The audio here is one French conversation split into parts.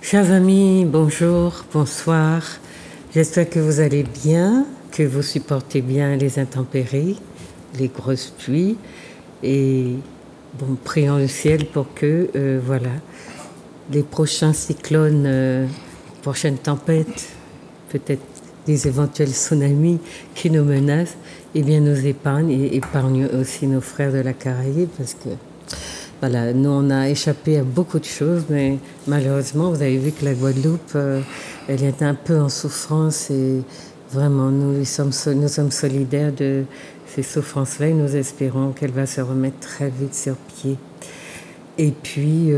Chers amis, bonjour, bonsoir. J'espère que vous allez bien, que vous supportez bien les intempéries, les grosses pluies. Et bon, prions le ciel pour que, les prochains cyclones, prochaines tempêtes, peut-être des éventuels tsunamis qui nous menacent, eh bien nous épargnent et épargnent aussi nos frères de la Caraïbe parce que voilà, nous on a échappé à beaucoup de choses, mais malheureusement vous avez vu que la Guadeloupe, elle est un peu en souffrance et vraiment nous sommes solidaires de ces souffrances-là et nous espérons qu'elle va se remettre très vite sur pied. Et puis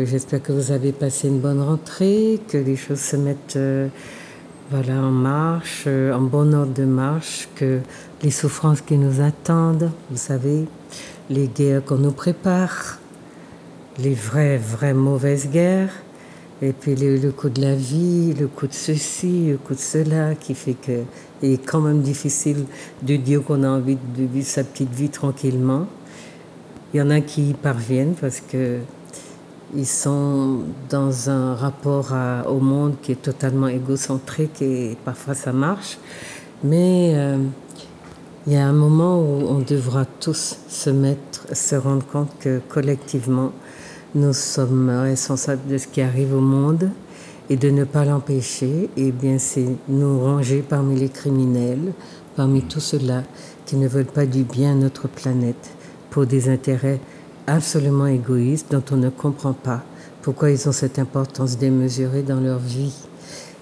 j'espère que vous avez passé une bonne rentrée, que les choses se mettent en marche, en bon ordre de marche, que les souffrances qui nous attendent, vous savez, les guerres qu'on nous prépare, les vraies mauvaises guerres, et puis le coup de la vie, le coup de ceci, le coup de cela, qui fait que il est quand même difficile de dire qu'on a envie de vivre sa petite vie tranquillement. Il y en a qui y parviennent parce que ils sont dans un rapport au monde qui est totalement égocentrique et parfois ça marche. Mais il y a un moment où on devra tous se rendre compte que collectivement, nous sommes responsables de ce qui arrive au monde et de ne pas l'empêcher. Et bien, c'est nous ranger parmi les criminels, parmi tous ceux-là qui ne veulent pas du bien à notre planète pour des intérêts absolument égoïstes dont on ne comprend pas pourquoi ils ont cette importance démesurée dans leur vie.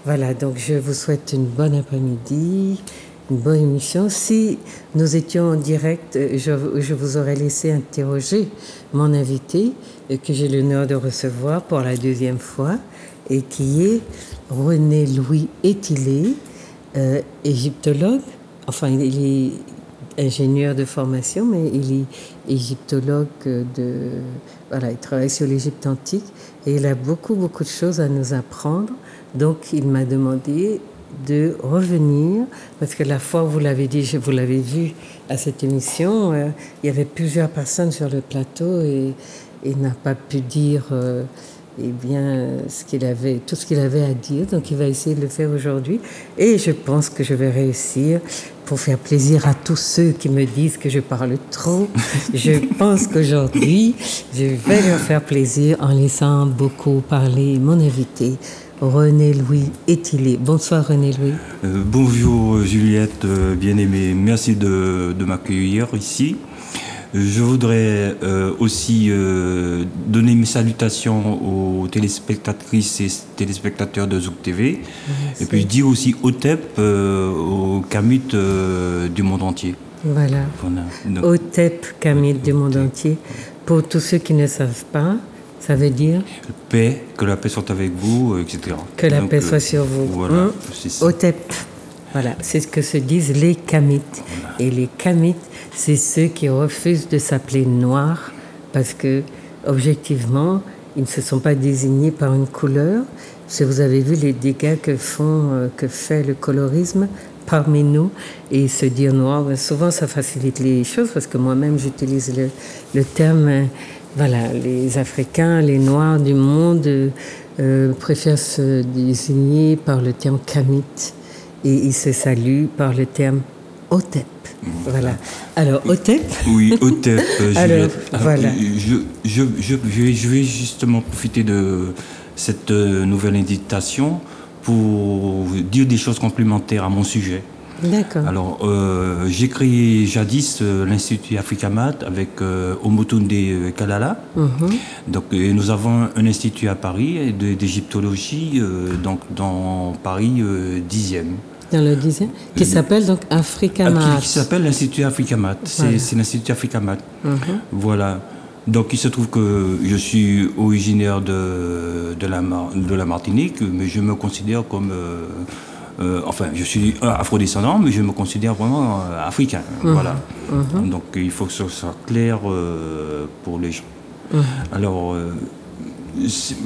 Voilà, donc je vous souhaite une bonne après-midi, une bonne émission. Si nous étions en direct, je vous aurais laissé interroger mon invité que j'ai l'honneur de recevoir pour la deuxième fois et qui est René Louis Étilé, égyptologue. Enfin, il est ingénieur de formation, mais il est égyptologue il travaille sur l'Égypte antique et il a beaucoup de choses à nous apprendre. Donc, il m'a demandé de revenir parce que la fois où vous l'avez dit, vous l'avez vu à cette émission, il y avait plusieurs personnes sur le plateau et il n'a pas pu dire tout ce qu'il avait à dire. Donc, il va essayer de le faire aujourd'hui et je pense que je vais réussir. Pour faire plaisir à tous ceux qui me disent que je parle trop, je pense qu'aujourd'hui, je vais leur faire plaisir en laissant beaucoup parler mon invité, René Louis Étilé. Bonsoir René Louis. Bonjour Juliette, bien-aimée. Merci de m'accueillir ici. Je voudrais aussi donner mes salutations aux téléspectatrices et téléspectateurs de Zouk TV. Merci. Et puis dire aussi Otep aux Kamit du monde entier. Voilà. Otep, Kamit du monde entier. Pour tous ceux qui ne savent pas, ça veut dire paix, que la paix soit avec vous, etc. Que la paix soit sur vous. Voilà, c'est ça. Otep. Voilà, c'est ce que se disent les Kamites. Voilà. Et les Kamites, c'est ceux qui refusent de s'appeler noirs parce que, objectivement, ils ne se sont pas désignés par une couleur. Si vous avez vu les dégâts que fait le colorisme parmi nous, et se dire noir, souvent ça facilite les choses parce que moi-même j'utilise le terme, les Africains, les Noirs du monde préfèrent se désigner par le terme Kamite. Et il se salue par le terme Otep. Voilà. Alors, Otep. Oui, Otep. Alors, voilà. Je vais justement profiter de cette nouvelle invitation pour dire des choses complémentaires à mon sujet. D'accord. Alors, j'ai créé jadis l'Institut Africamat avec Omotunde Kalala. Donc, nous avons un institut à Paris d'égyptologie, donc dans Paris 10e. Dans le 10e, qui s'appelle donc Africamat. Qui s'appelle l'Institut Africamat. Voilà. C'est l'Institut Africamat. Voilà. Donc, il se trouve que je suis originaire de la Martinique, mais je me considère comme... je suis afrodescendant, mais je me considère vraiment africain. Voilà. Donc, il faut que ce soit clair pour les gens. Alors,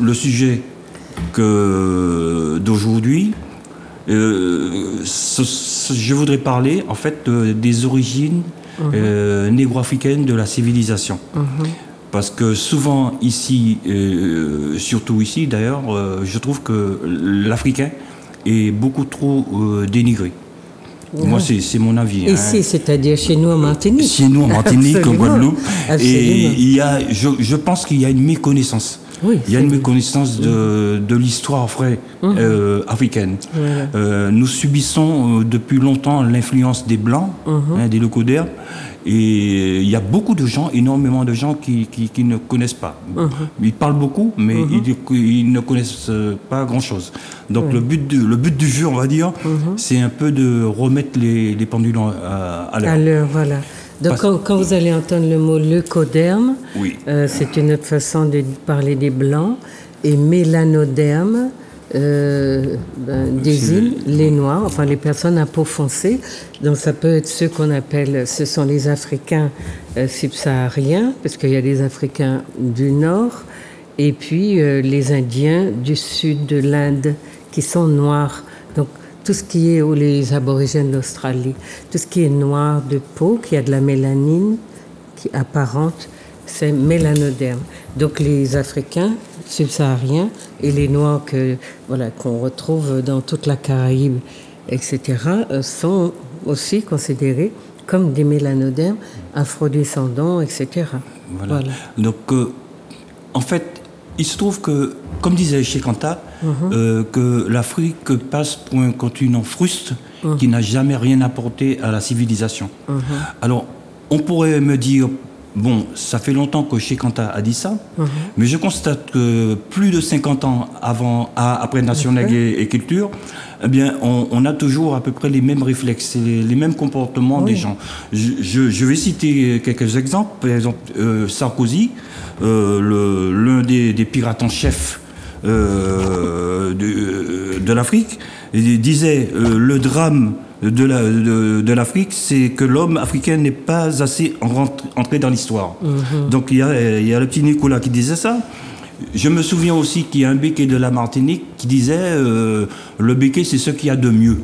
le sujet d'aujourd'hui, je voudrais parler en fait des origines négro-africaines de la civilisation. Parce que souvent ici, surtout ici d'ailleurs, je trouve que l'Africain est beaucoup trop dénigré. Moi, c'est mon avis. Ici, c'est-à-dire chez nous en Martinique. Chez nous en Martinique, en Guadeloupe. Absolument. Et je pense qu'il y a une méconnaissance. Oui, il y a une méconnaissance de l'histoire vraie africaine. Voilà. Nous subissons depuis longtemps l'influence des Blancs, des locaux-d'herbe. Et il y a beaucoup de gens, énormément de gens qui ne connaissent pas. Ils parlent beaucoup, mais ils ne connaissent pas grand-chose. Donc le but du jeu, on va dire, c'est un peu de remettre les pendules à l'heure. À l'heure, voilà. Donc quand vous allez entendre le mot leucoderme, c'est une autre façon de parler des Blancs. Et mélanoderme désigne les Noirs, enfin les personnes à peau foncée. Donc ça peut être ceux qu'on appelle, ce sont les Africains subsahariens, parce qu'il y a des Africains du Nord, et puis les Indiens du sud de l'Inde, qui sont noirs. Donc tout ce qui est, ou les aborigènes d'Australie, tout ce qui est noir de peau, qui a de la mélanine, qui est apparente, c'est mélanoderme. Donc les Africains subsahariens et les Noirs qu'on retrouve dans toute la Caraïbe, etc., sont aussi considérés comme des mélanodermes, afrodescendants, etc. Voilà. Donc, en fait, il se trouve que, comme disait Cheikh Anta, que l'Afrique passe pour un continent fruste qui n'a jamais rien apporté à la civilisation. Alors, on pourrait me dire, bon, ça fait longtemps que Cheikh Anta a dit ça, mais je constate que plus de 50 ans après Nation Nègre et Culture, eh bien, on a toujours à peu près les mêmes réflexes, les mêmes comportements des gens. Je vais citer quelques exemples. Par exemple, Sarkozy, l'un des pirates en chef de l'Afrique, disait le drame de l'Afrique, c'est que l'homme africain n'est pas assez entré dans l'histoire. Donc il y a le petit Nicolas qui disait ça. Je me souviens aussi qu'il y a un béquet de la Martinique qui disait le béquet, c'est ce qu'il y a de mieux.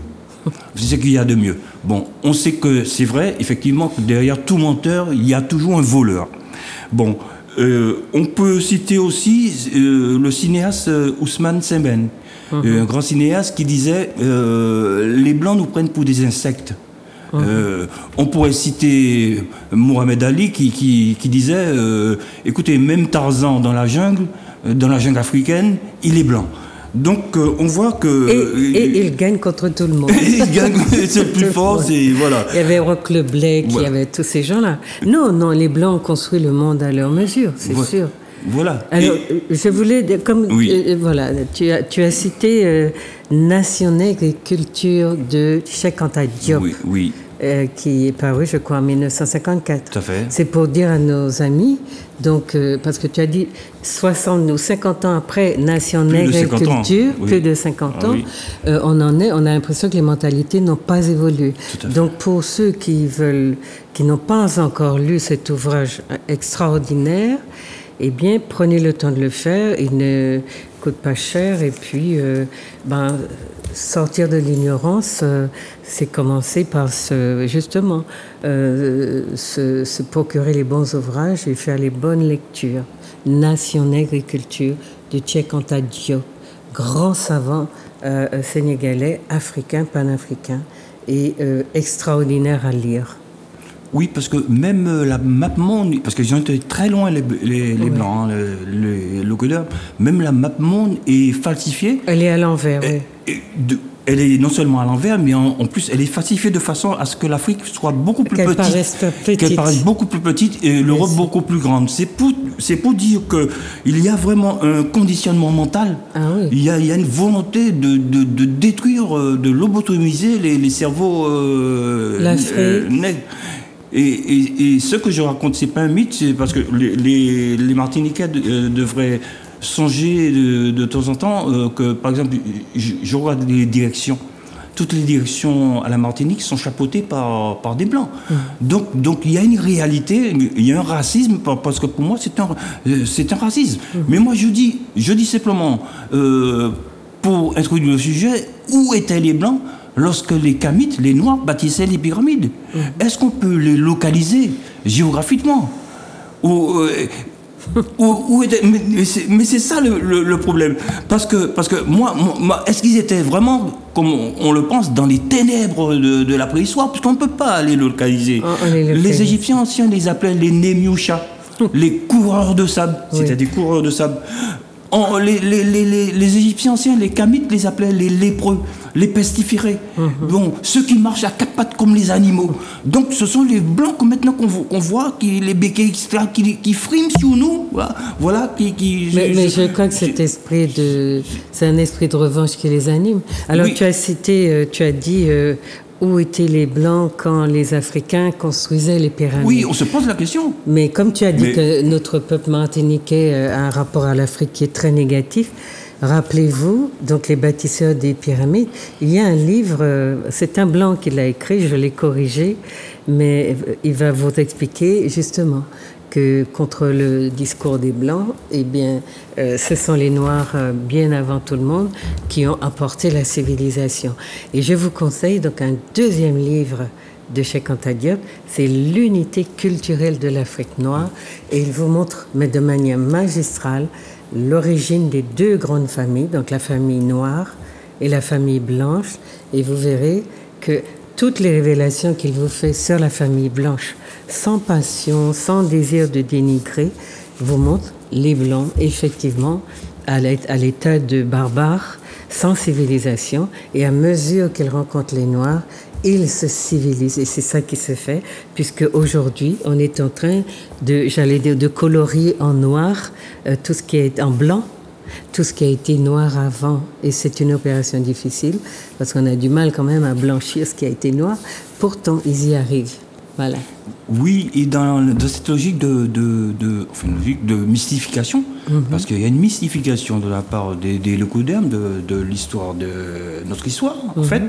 C'est ce qu'il y a de mieux. Bon, on sait que c'est vrai, effectivement, que derrière tout menteur, il y a toujours un voleur. Bon, on peut citer aussi le cinéaste Ousmane Sembène, un grand cinéaste qui disait les Blancs nous prennent pour des insectes. On pourrait citer Mohamed Ali qui disait écoutez, même Tarzan dans la jungle africaine, il est blanc. Donc on voit que... Et il gagne contre tout le monde. Il gagne, c'est le plus fort, c'est... Voilà. Il y avait Roch le Blake, il y avait tous ces gens-là. Non, les Blancs ont construit le monde à leur mesure, c'est sûr. Voilà. Alors, je voulais, voilà, tu as cité Nation Nègre et Culture de Cheikh Anta Diop. Oui. Qui est paru, je crois, en 1954. Tout à fait. C'est pour dire à nos amis, donc, parce que tu as dit 60 ou 50 ans après Nation Nègre et Culture, plus de 50 ans, on a l'impression que les mentalités n'ont pas évolué. Donc, pour ceux qui n'ont pas encore lu cet ouvrage extraordinaire, eh bien, prenez le temps de le faire, il ne coûte pas cher, et puis, sortir de l'ignorance, c'est commencer par se procurer les bons ouvrages et faire les bonnes lectures. Nation Nègre et Culture de Cheikh Anta Diop, grand savant sénégalais, africain, panafricain, et extraordinaire à lire. Oui, parce que même la map monde, parce qu'ils ont été très loin les Blancs, les locodeurs, même la map monde est falsifiée. Elle est à l'envers, oui. Elle est non seulement à l'envers, mais en plus, elle est falsifiée de façon à ce que l'Afrique soit beaucoup plus petite. Qu'elle paraisse beaucoup plus petite et l'Europe beaucoup plus grande. C'est pour dire qu'il y a vraiment un conditionnement mental. Ah oui. Il y a une volonté de détruire, de lobotomiser les cerveaux nègres. Et ce que je raconte, c'est pas un mythe, c'est parce que les Martiniquais devraient songer de temps en temps que, par exemple, je regarde les directions. Toutes les directions à la Martinique sont chapeautées par des Blancs. Donc il y a une réalité, il y a un racisme, parce que pour moi, c'est un racisme. Mais moi, je dis simplement, pour introduire le sujet, où étaient les Blancs lorsque les Kamites, les Noirs, bâtissaient les pyramides? Est-ce qu'on peut les localiser géographiquement? Mais c'est ça le problème. Parce que moi est-ce qu'ils étaient vraiment, comme on le pense, dans les ténèbres de la préhistoire? Puisqu'on ne peut pas aller le localiser. Les Égyptiens anciens les appelaient les Nemiusha, les coureurs de sable. C'était des coureurs de sable. Les Égyptiens anciens, les Kamites, les appelaient les lépreux, les pestiférés. Bon, ceux qui marchent à quatre pattes comme les animaux. Donc, ce sont les blancs que maintenant qu'on voit, les béquets, qui friment sur nous. Voilà mais je crois que c'est un esprit de revanche qui les anime. Alors, oui. Tu as dit où étaient les Blancs quand les Africains construisaient les pyramides? Oui, on se pose la question. Mais comme tu as dit que notre peuple martiniquais a un rapport à l'Afrique qui est très négatif, rappelez-vous, donc les bâtisseurs des pyramides, il y a un livre, c'est un Blanc qui l'a écrit, je l'ai corrigé, mais il va vous expliquer justement que contre le discours des Blancs, eh bien, ce sont les Noirs, bien avant tout le monde, qui ont apporté la civilisation. Et je vous conseille donc un deuxième livre de Cheikh Anta Diop, c'est l'unité culturelle de l'Afrique noire, et il vous montre, mais de manière magistrale, l'origine des deux grandes familles, donc la famille noire et la famille blanche, et vous verrez que toutes les révélations qu'il vous fait sur la famille blanche, sans passion, sans désir de dénigrer, vous montrent les Blancs, effectivement, à l'état de barbares, sans civilisation, et à mesure qu'ils rencontrent les Noirs, ils se civilisent. Et c'est ça qui se fait, puisque aujourd'hui, on est en train de colorier en noir tout ce qui est en blanc, tout ce qui a été noir avant. Et c'est une opération difficile, parce qu'on a du mal quand même à blanchir ce qui a été noir. Pourtant, ils y arrivent. Voilà. Oui, et dans cette logique de mystification, parce qu'il y a une mystification de la part des leucodermes de l'histoire, de notre histoire, en fait.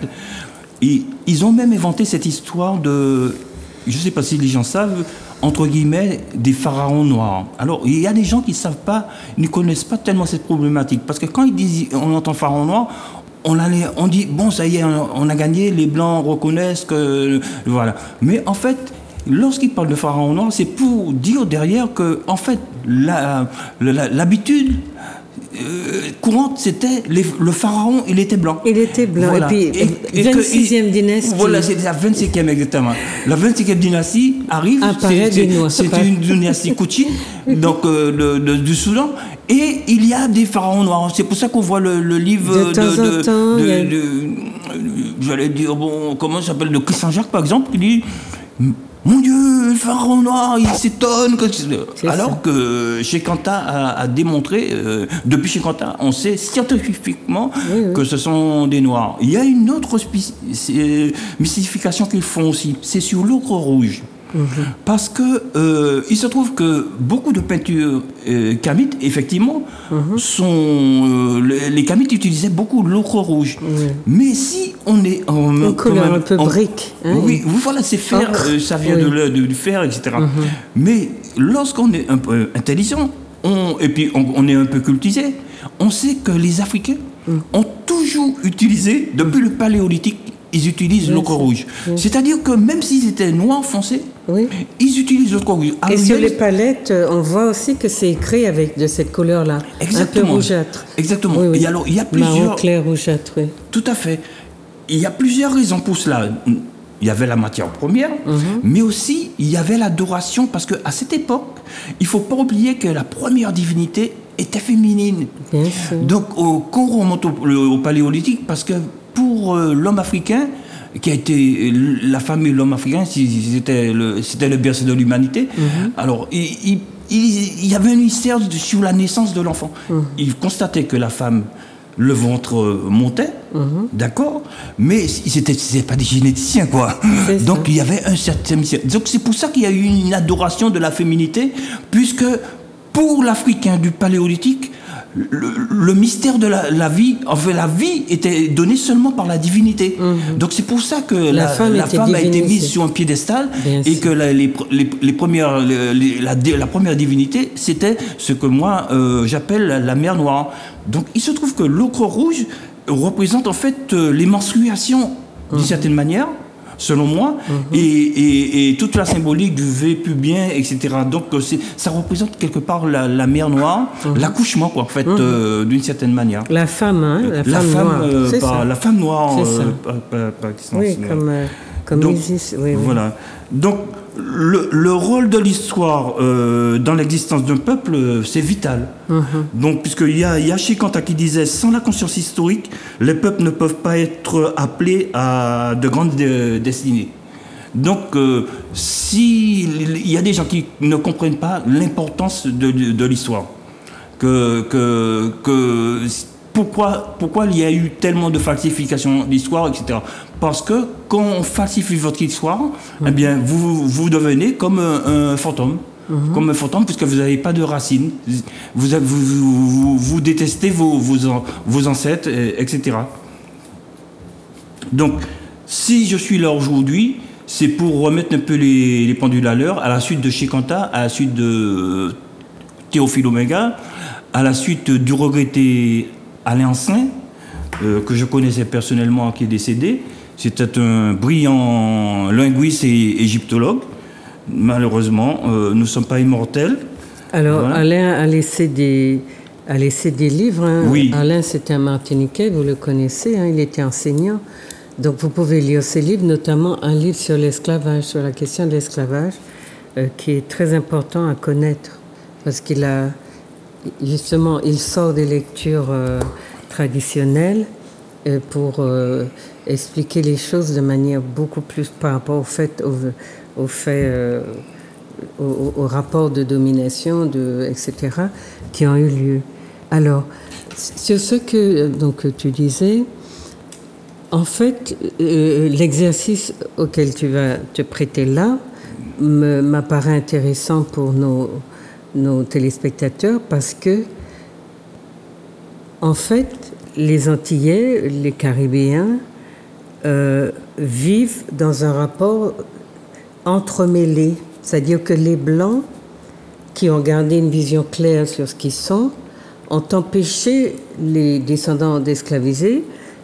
Et ils ont même inventé cette histoire de, je ne sais pas si les gens savent, entre guillemets, des pharaons noirs. Alors, il y a des gens qui ne savent pas, ne connaissent pas tellement cette problématique. Parce que quand on entend pharaon noir, on dit, bon, ça y est, on a gagné, les Blancs reconnaissent que... Voilà. Mais en fait, lorsqu'ils parlent de pharaon noir, c'est pour dire derrière que, en fait, l'habitude courante, c'était le pharaon, il était blanc. Il était blanc. Voilà. Et puis, 26e dynastie. Voilà, c'est la 25e exactement. La 25e dynastie arrive, c'est une dynastie Kouchi, donc du Soudan, et il y a des pharaons noirs. C'est pour ça qu'on voit le livre j'allais dire, bon, comment ça s'appelle, de Christian Jacques, par exemple, qui dit... Mon Dieu, le pharaon noir, il s'étonne. Alors que Cheikh Anta a démontré, depuis Cheikh Anta, on sait scientifiquement que ce sont des noirs. Il y a une autre mystification qu'ils font aussi, c'est sur l'ocre rouge. Parce que il se trouve que beaucoup de peintures kamites, effectivement, les kamites utilisaient beaucoup l'ocre rouge. Mais si on est en couleur un peu brique. Oui, voilà, c'est fer, ça vient du fer, etc. Mais lorsqu'on est un peu intelligent, et puis on est un peu cultivé, on sait que les Africains ont toujours utilisé, depuis le paléolithique, ils utilisent l'ocre rouge. C'est-à-dire que même s'ils étaient noirs foncés, ils utilisent l'ocre rouge. Alors, et sur les palettes, on voit aussi que c'est écrit avec de cette couleur-là, un peu rougeâtre. Exactement. Et alors, il y a plusieurs... Marron clair rougeâtre, oui. Tout à fait. Il y a plusieurs raisons pour cela. Il y avait la matière première, mais aussi il y avait l'adoration, parce qu'à cette époque, il ne faut pas oublier que la première divinité était féminine. Bien sûr. Donc, quand on remonte au paléolithique, parce que pour l'homme africain, qui a été la femme et l'homme africain, c'était le berceau de l'humanité. Alors, il y avait un mystère sur la naissance de l'enfant. Il constatait que la femme, le ventre montait, d'accord, mais c'était pas des généticiens, quoi. Donc, il y avait un certain mystère. Donc, c'est pour ça qu'il y a eu une adoration de la féminité, puisque pour l'Africain du paléolithique, le mystère de la vie, enfin la vie était donnée seulement par la divinité. Donc c'est pour ça que la femme a été mise sur un piédestal, et que la première divinité, c'était ce que moi j'appelle la mer Noire. Donc il se trouve que l'ocre rouge représente en fait les menstruations d'une certaine manière. selon moi, et toute la symbolique du V pubien, etc. Donc ça représente quelque part la mer Noire, l'accouchement, quoi, en fait, d'une certaine manière. La femme, hein, la femme noire. La femme noire, par excellence. Oui, comme donc, Isis. Oui, voilà. Donc, le rôle de l'histoire dans l'existence d'un peuple, c'est vital. Donc, puisqu'il y a Chikanta qui disait, sans la conscience historique, les peuples ne peuvent pas être appelés à de grandes destinées. Donc, il y a des gens qui ne comprennent pas l'importance de l'histoire, pourquoi il y a eu tellement de falsifications d'histoire, etc. Parce que quand on falsifie votre histoire, eh bien, vous devenez comme un fantôme. Comme un fantôme, puisque vous n'avez pas de racines. Vous détestez vos ancêtres, etc. Donc, si je suis là aujourd'hui, c'est pour remettre un peu les pendules à l'heure, à la suite de Chikanta, à la suite de Théophile Oméga, à la suite du regretté Alain Saint, que je connaissais personnellement, qui est décédé. C'était un brillant linguiste et égyptologue. Malheureusement, nous ne sommes pas immortels. Alors, voilà. Alain a laissé des livres. Hein. Oui. Alain, c'était un Martiniquais, vous le connaissez, hein, il était enseignant. Donc, vous pouvez lire ses livres, notamment un livre sur l'esclavage, sur la question de l'esclavage, qui est très important à connaître, parce qu'il a... Justement, il sort des lectures traditionnelles pour expliquer les choses de manière beaucoup plus par rapport au rapport de domination, etc., qui ont eu lieu. Alors, sur ce que donc, tu disais, en fait, l'exercice auquel tu vas te prêter là m'apparaît intéressant pour nos téléspectateurs parce que, en fait, les Antillais, les Caribéens vivent dans un rapport entremêlé. C'est-à-dire que les Blancs, qui ont gardé une vision claire sur ce qu'ils sont, ont empêché les descendants d'esclavisés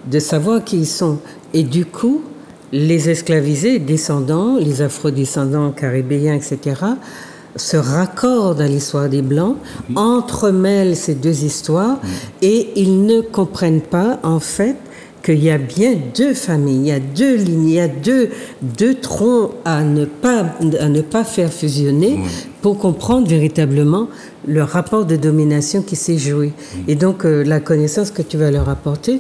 de savoir qui ils sont. Et du coup, les esclavisés, descendants, les afrodescendants caribéens, etc., se raccordent à l'histoire des Blancs, entremêlent ces deux histoires, et ils ne comprennent pas, en fait, qu'il y a bien deux familles, il y a deux lignes, il y a deux troncs à ne pas faire fusionner pour comprendre véritablement le rapport de domination qui s'est joué. Et donc, la connaissance que tu vas leur apporter,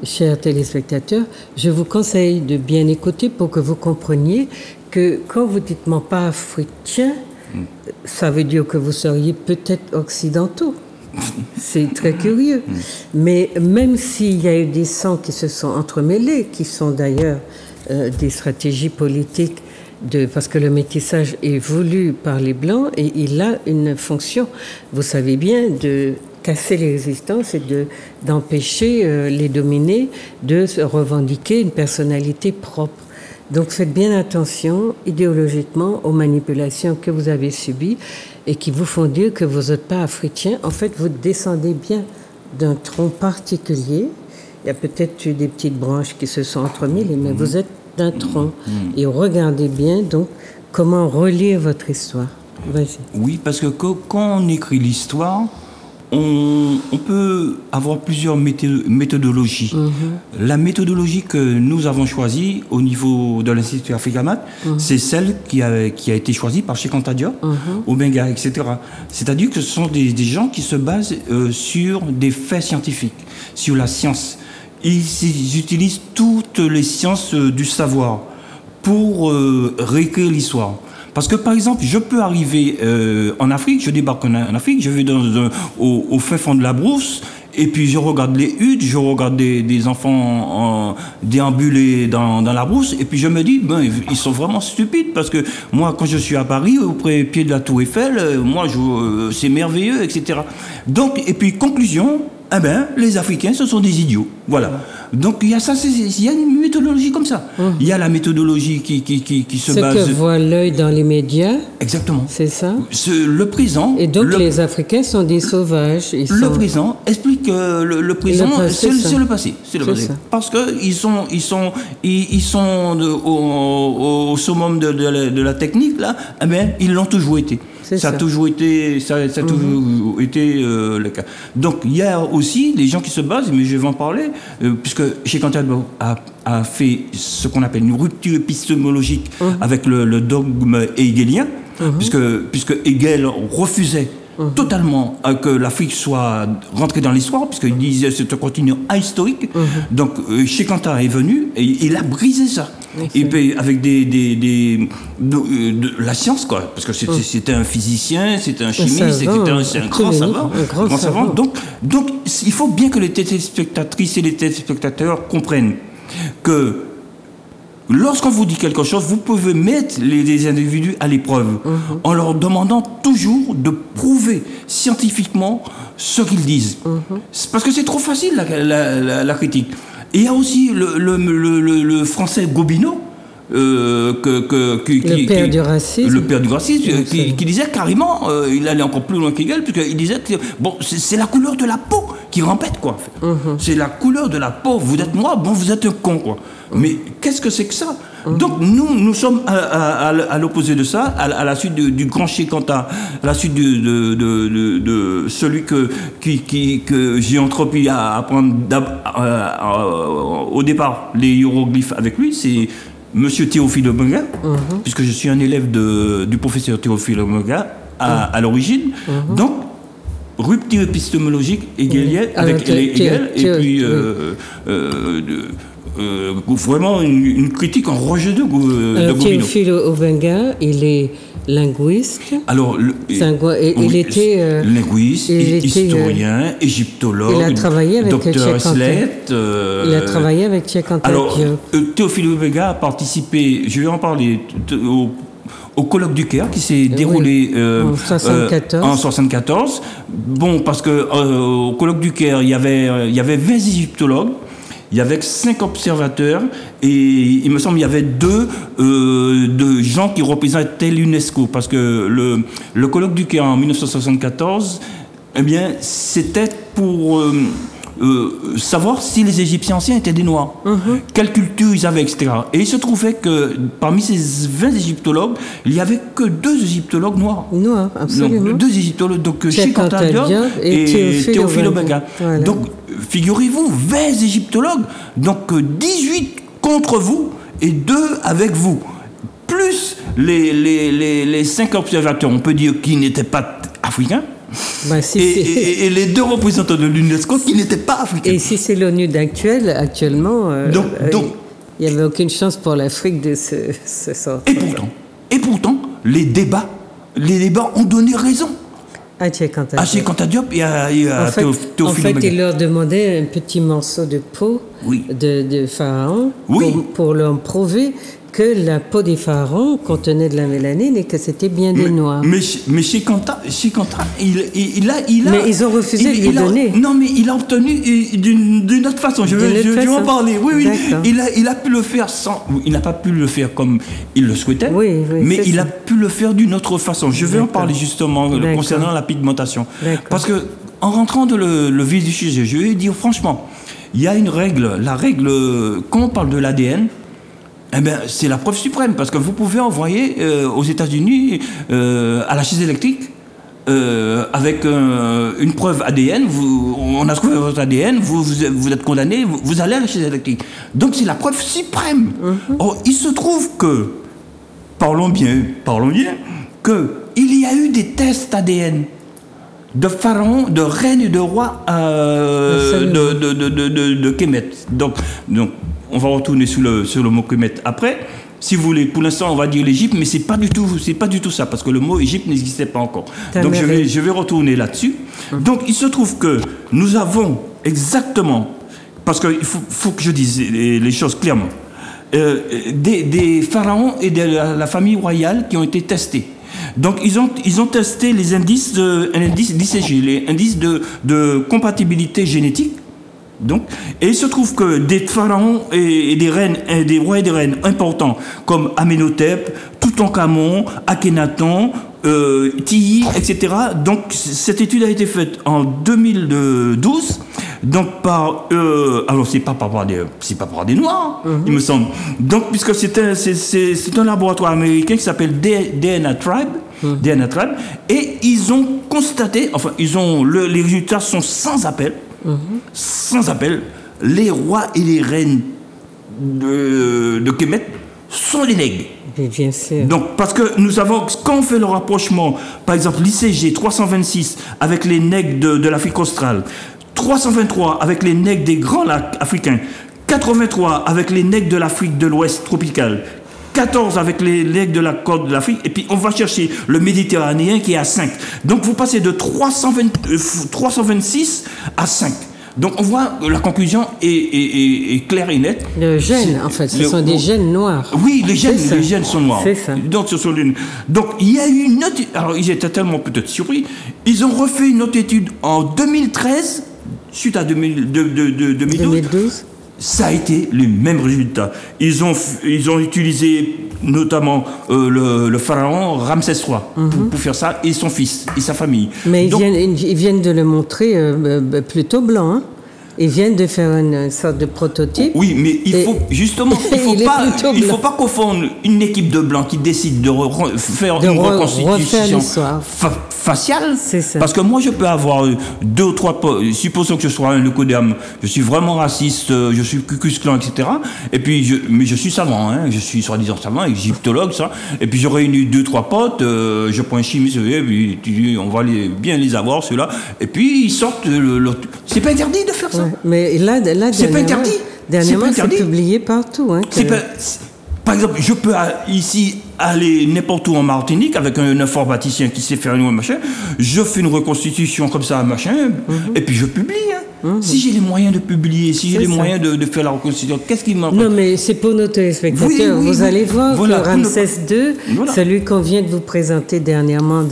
chers téléspectateurs, je vous conseille de bien écouter pour que vous compreniez que quand vous dites « mon pas africain », ça veut dire que vous seriez peut-être occidentaux. C'est très curieux. Mais même s'il y a eu des sangs qui se sont entremêlés, qui sont d'ailleurs des stratégies politiques, parce que le métissage est voulu par les Blancs et il a une fonction, vous savez bien, de casser les résistances et d'empêcher les dominés de se revendiquer une personnalité propre. Donc faites bien attention idéologiquement aux manipulations que vous avez subies et qui vous font dire que vous n'êtes pas africain. En fait, vous descendez bien d'un tronc particulier. Il y a peut-être eu des petites branches qui se sont entremêlées, mais vous êtes d'un tronc. Et regardez bien donc comment relire votre histoire. Vas-y. Oui, parce que quand on écrit l'histoire, on peut avoir plusieurs méthodologies. La méthodologie que nous avons choisie au niveau de l'Institut Africamat, c'est celle qui a été choisie par Chikanta Diop, Oméga, etc. C'est-à-dire que ce sont des gens qui se basent sur des faits scientifiques, sur la science. Ils utilisent toutes les sciences du savoir pour réécrire l'histoire. Parce que, par exemple, je peux arriver en Afrique, je débarque en Afrique, je vais au fin fond de la brousse, et puis je regarde les huttes, je regarde des enfants déambuler dans la brousse, et puis je me dis, ils sont vraiment stupides, parce que moi, quand je suis à Paris, au pied de la Tour Eiffel, c'est merveilleux, etc. Donc, et puis, conclusion, eh ben, les Africains, ce sont des idiots. Voilà. Donc, il y a ça, il y a une méthodologie comme ça. Il y a la méthodologie qui se base... Ce que voit l'œil dans les médias. Exactement. C'est ça. Le présent... Et donc, les Africains sont des sauvages. Le présent explique que le présent, c'est le passé. C'est le passé. Parce qu'ils sont au summum de la technique, là, eh ben, ils l'ont toujours été. Ça a toujours été le cas. Donc, il y a aussi des gens qui se basent, mais je vais en parler, puisque Cheikh Anta Diop a fait ce qu'on appelle une rupture épistémologique avec le dogme hegelien, puisque Hegel refusait totalement que l'Afrique soit rentrée dans l'histoire, puisqu'il disait que c'est un continent ahistorique. Donc, Cheikh Anta est venu et il a brisé ça. Et puis, avec de la science, quoi, parce que c'était un physicien, c'était un chimiste, c'était un grand savant. Donc, il faut bien que les téléspectatrices et les téléspectateurs comprennent que lorsqu'on vous dit quelque chose, vous pouvez mettre les individus à l'épreuve en leur demandant toujours de prouver scientifiquement ce qu'ils disent. Parce que c'est trop facile la critique. Et il y a aussi le français Gobineau, le père du racisme, qui disait carrément, il allait encore plus loin qu'Hegel, puisqu'il disait que bon, c'est la couleur de la peau qui rempête, quoi. C'est la couleur de la peau. Vous êtes noir, bon, vous êtes un con, quoi. Mais qu'est-ce que c'est que ça? Donc nous sommes à l'opposé de ça, à la suite du grand Cheikh Anta, à la suite de celui que j'ai entrepris à apprendre au départ les hiéroglyphes avec lui, c'est Monsieur Théophile Obenga, puisque je suis un élève du professeur Théophile Obenga à l'origine. Donc, rupture épistémologique hegelienne avec Hegel, et puis vraiment une critique en rejet de Gobineau. Théophile Obenga, il est linguiste. Alors, il était linguiste, historien, égyptologue, il a travaillé avec docteur Slett. Il a travaillé avec Cheikh Anta Diop. Alors, Théophile Obenga a participé, je vais en parler, au colloque du Caire qui s'est déroulé en 1974. Bon, parce que au colloque du Caire, il y avait 20 égyptologues. Il y avait 5 observateurs et il me semble qu'il y avait deux gens qui représentaient l'UNESCO, parce que le colloque du Caire en 1974, eh bien, c'était pour savoir si les Égyptiens anciens étaient des Noirs, quelle culture ils avaient, etc. Et il se trouvait que parmi ces 20 égyptologues, il n'y avait que 2 égyptologues noirs. Noirs, absolument. Donc, 2 égyptologues, donc Cheikh Anta Diop et Théophile Obenga. Voilà. Donc, figurez-vous, 20 égyptologues, donc 18 contre vous et 2 avec vous. Plus les 5 observateurs, on peut dire, qui n'étaient pas africains. Et les 2 représentants de l'UNESCO qui n'étaient pas africains. Et si c'est l'ONU actuellement, il n'y avait aucune chance pour l'Afrique de se sortir. Et pourtant, les débats ont donné raison à Cheikh Anta Diop et à Théophile Obenga. En fait, il leur demandait un petit morceau de peau de pharaon pour leur prouver que la peau des pharaons contenait de la mélanine et que c'était bien des noirs. Mais Cheikh Anta, il a... Mais ils ont refusé de lui donner. Non, mais il a obtenu d'une autre façon. Je vais en parler. Oui. Il a pu le faire sans... Il n'a pas pu le faire comme il le souhaitait, mais il a pu le faire d'une autre façon. Je vais en parler justement concernant la pigmentation. Parce que, en rentrant dans le vif du sujet, je vais dire franchement, il y a une règle. La règle, quand on parle de l'ADN, eh bien, c'est la preuve suprême, parce que vous pouvez envoyer aux États-Unis à la chaise électrique avec une preuve ADN. On a trouvé votre ADN, vous êtes condamné, vous allez à la chaise électrique. Donc c'est la preuve suprême. Or, il se trouve que, parlons bien, qu'il y a eu des tests ADN de pharaons, de reines et de rois de Kemet. Donc on va retourner sur le mot Kemet après. Si vous voulez, pour l'instant, on va dire l'Égypte, mais c'est pas du tout ça, parce que le mot Égypte n'existait pas encore. Donc je vais retourner là-dessus. Donc il se trouve que nous avons exactement, parce qu'il faut que je dise les choses clairement, des pharaons et de la famille royale qui ont été testés. Donc ils ont testé les indices, un indice d'ICG, les indices de compatibilité génétique. Donc, et il se trouve que des pharaons et des reines, des rois et des reines importants comme Amenhotep, Toutankhamon, Akhenaton, Tiye, etc. Donc cette étude a été faite en 2012. Donc alors c'est pas par des noirs, il me semble. Donc puisque c'est un laboratoire américain qui s'appelle DNA Tribe, et ils ont constaté, enfin les résultats sont sans appel. Sans appel, les rois et les reines de Kemet sont les nègres. Bien sûr. Donc, parce que nous savons, quand on fait le rapprochement, par exemple, l'ICG 326 avec les nègres de l'Afrique australe, 323 avec les nègres des grands lacs africains, 83 avec les nègres de l'Afrique de l'Ouest tropicale, 14 avec les nègres de la côte de l'Afrique, et puis on va chercher le Méditerranéen qui est à 5. Donc vous passez de 326 à 5. Donc on voit la conclusion est claire et nette. Le gène, en fait, ce sont des gènes noirs. Oui, les gènes sont noirs. C'est ça. Donc il y a eu une autre. Alors ils étaient tellement peut-être surpris. Ils ont refait une autre étude en 2013, suite à 2012. Ça a été les mêmes résultats. Ils ont utilisé notamment le pharaon Ramsès III pour faire ça, et son fils et sa famille. Mais ils viennent de le montrer plutôt blanc, hein. Ils viennent de faire une sorte de prototype. Oui, mais il faut pas confondre une équipe de blancs qui décide de faire une reconstitution faciale. C'est ça. Parce que moi, je peux avoir 2 ou 3... Supposons que je sois un leucodème, je suis vraiment raciste, je suis Ku Klux Klan, etc. Et puis, mais je suis savant, hein, je suis soi-disant savant, égyptologue, ça. Et puis, je réunis 2 ou 3 potes, je prends un chimiste, et puis on va bien les avoir, ceux-là. Et puis, ils sortent... C'est pas interdit de faire ça. Ouais, mais là c'est pas interdit. Dernièrement, c'est publié partout. Hein, par exemple, je peux ici aller n'importe où en Martinique avec un informaticien qui sait faire une machin. Je fais une reconstitution comme ça, machin, et puis je publie. Hein. Si j'ai les moyens de publier, si j'ai les moyens de faire la reconstitution, qu'est-ce qui m'en... Non, mais c'est pour nos téléspectateurs. Vous allez voir que Ramsès II, celui qu'on vient de vous présenter dernièrement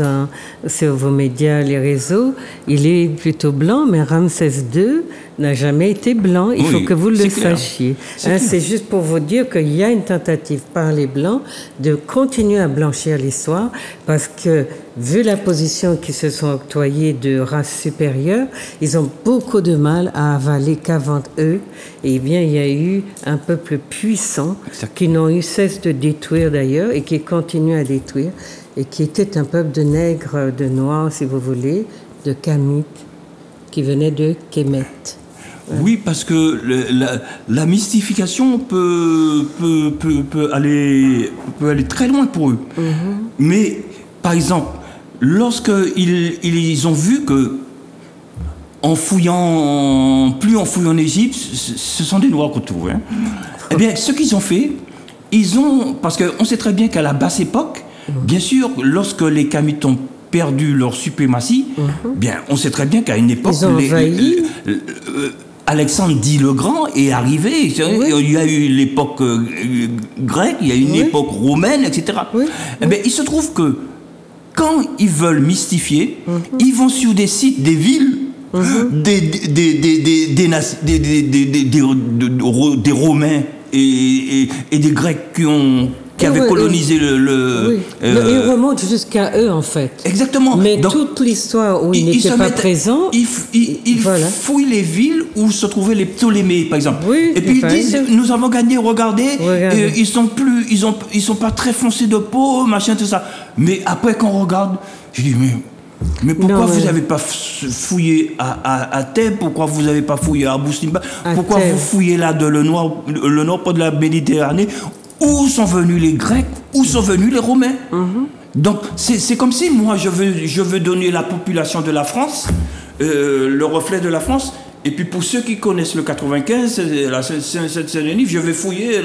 sur vos médias, les réseaux, il est plutôt blanc, mais Ramsès II n'a jamais été blanc. Il faut que vous le sachiez. C'est juste pour vous dire qu'il y a une tentative par les Blancs de continuer à blanchir l'histoire, parce que, vu la position qu'ils se sont octroyés de race supérieure, ils ont beaucoup de mal à avaler qu'avant eux. Eh bien, il y a eu un peuple puissant qui n'ont eu cesse de détruire d'ailleurs, et qui continuent à détruire, et qui était un peuple de nègres, de noirs, si vous voulez, de Kamites, qui venaient de Kemet. Oui, parce que la mystification peut aller très loin pour eux. Mais, par exemple, lorsqu'ils ont vu que, plus on fouille en Égypte, ce sont des Noirs qu'on trouve. Hein. Eh bien, ce qu'ils ont fait, parce qu'on sait très bien qu'à la basse époque, bien sûr, lorsque les Kamites ont perdu leur suprématie, bien, on sait très bien qu'à une époque, Alexandre dit le Grand est arrivé. Il y a eu l'époque grecque, il y a eu une époque romaine, etc. Eh bien, il se trouve que quand ils veulent mystifier, ils vont sur des sites, des villes, des Romains et des Grecs qui avaient colonisé ils remontent jusqu'à eux, en fait. Exactement. Mais donc, toute l'histoire où ils n'étaient pas présents... Ils fouillent les villes où se trouvaient les Ptolémées, par exemple. Et puis ils disent, nous avons gagné, regardez. Ils sont pas très foncés de peau, machin, tout ça. Mais après, quand on regarde, je dis, mais pourquoi vous n'avez pas fouillé à Thèbes? Pourquoi vous n'avez pas fouillé à Abou Simbel? Pourquoi vous fouillez là le nord de la Méditerranée? Où sont venus les Grecs? Où sont venus les Romains? Donc, c'est comme si moi, je veux donner la population de la France, le reflet de la France. Et puis, pour ceux qui connaissent le 95, la Seine-Saint-Denis, je vais fouiller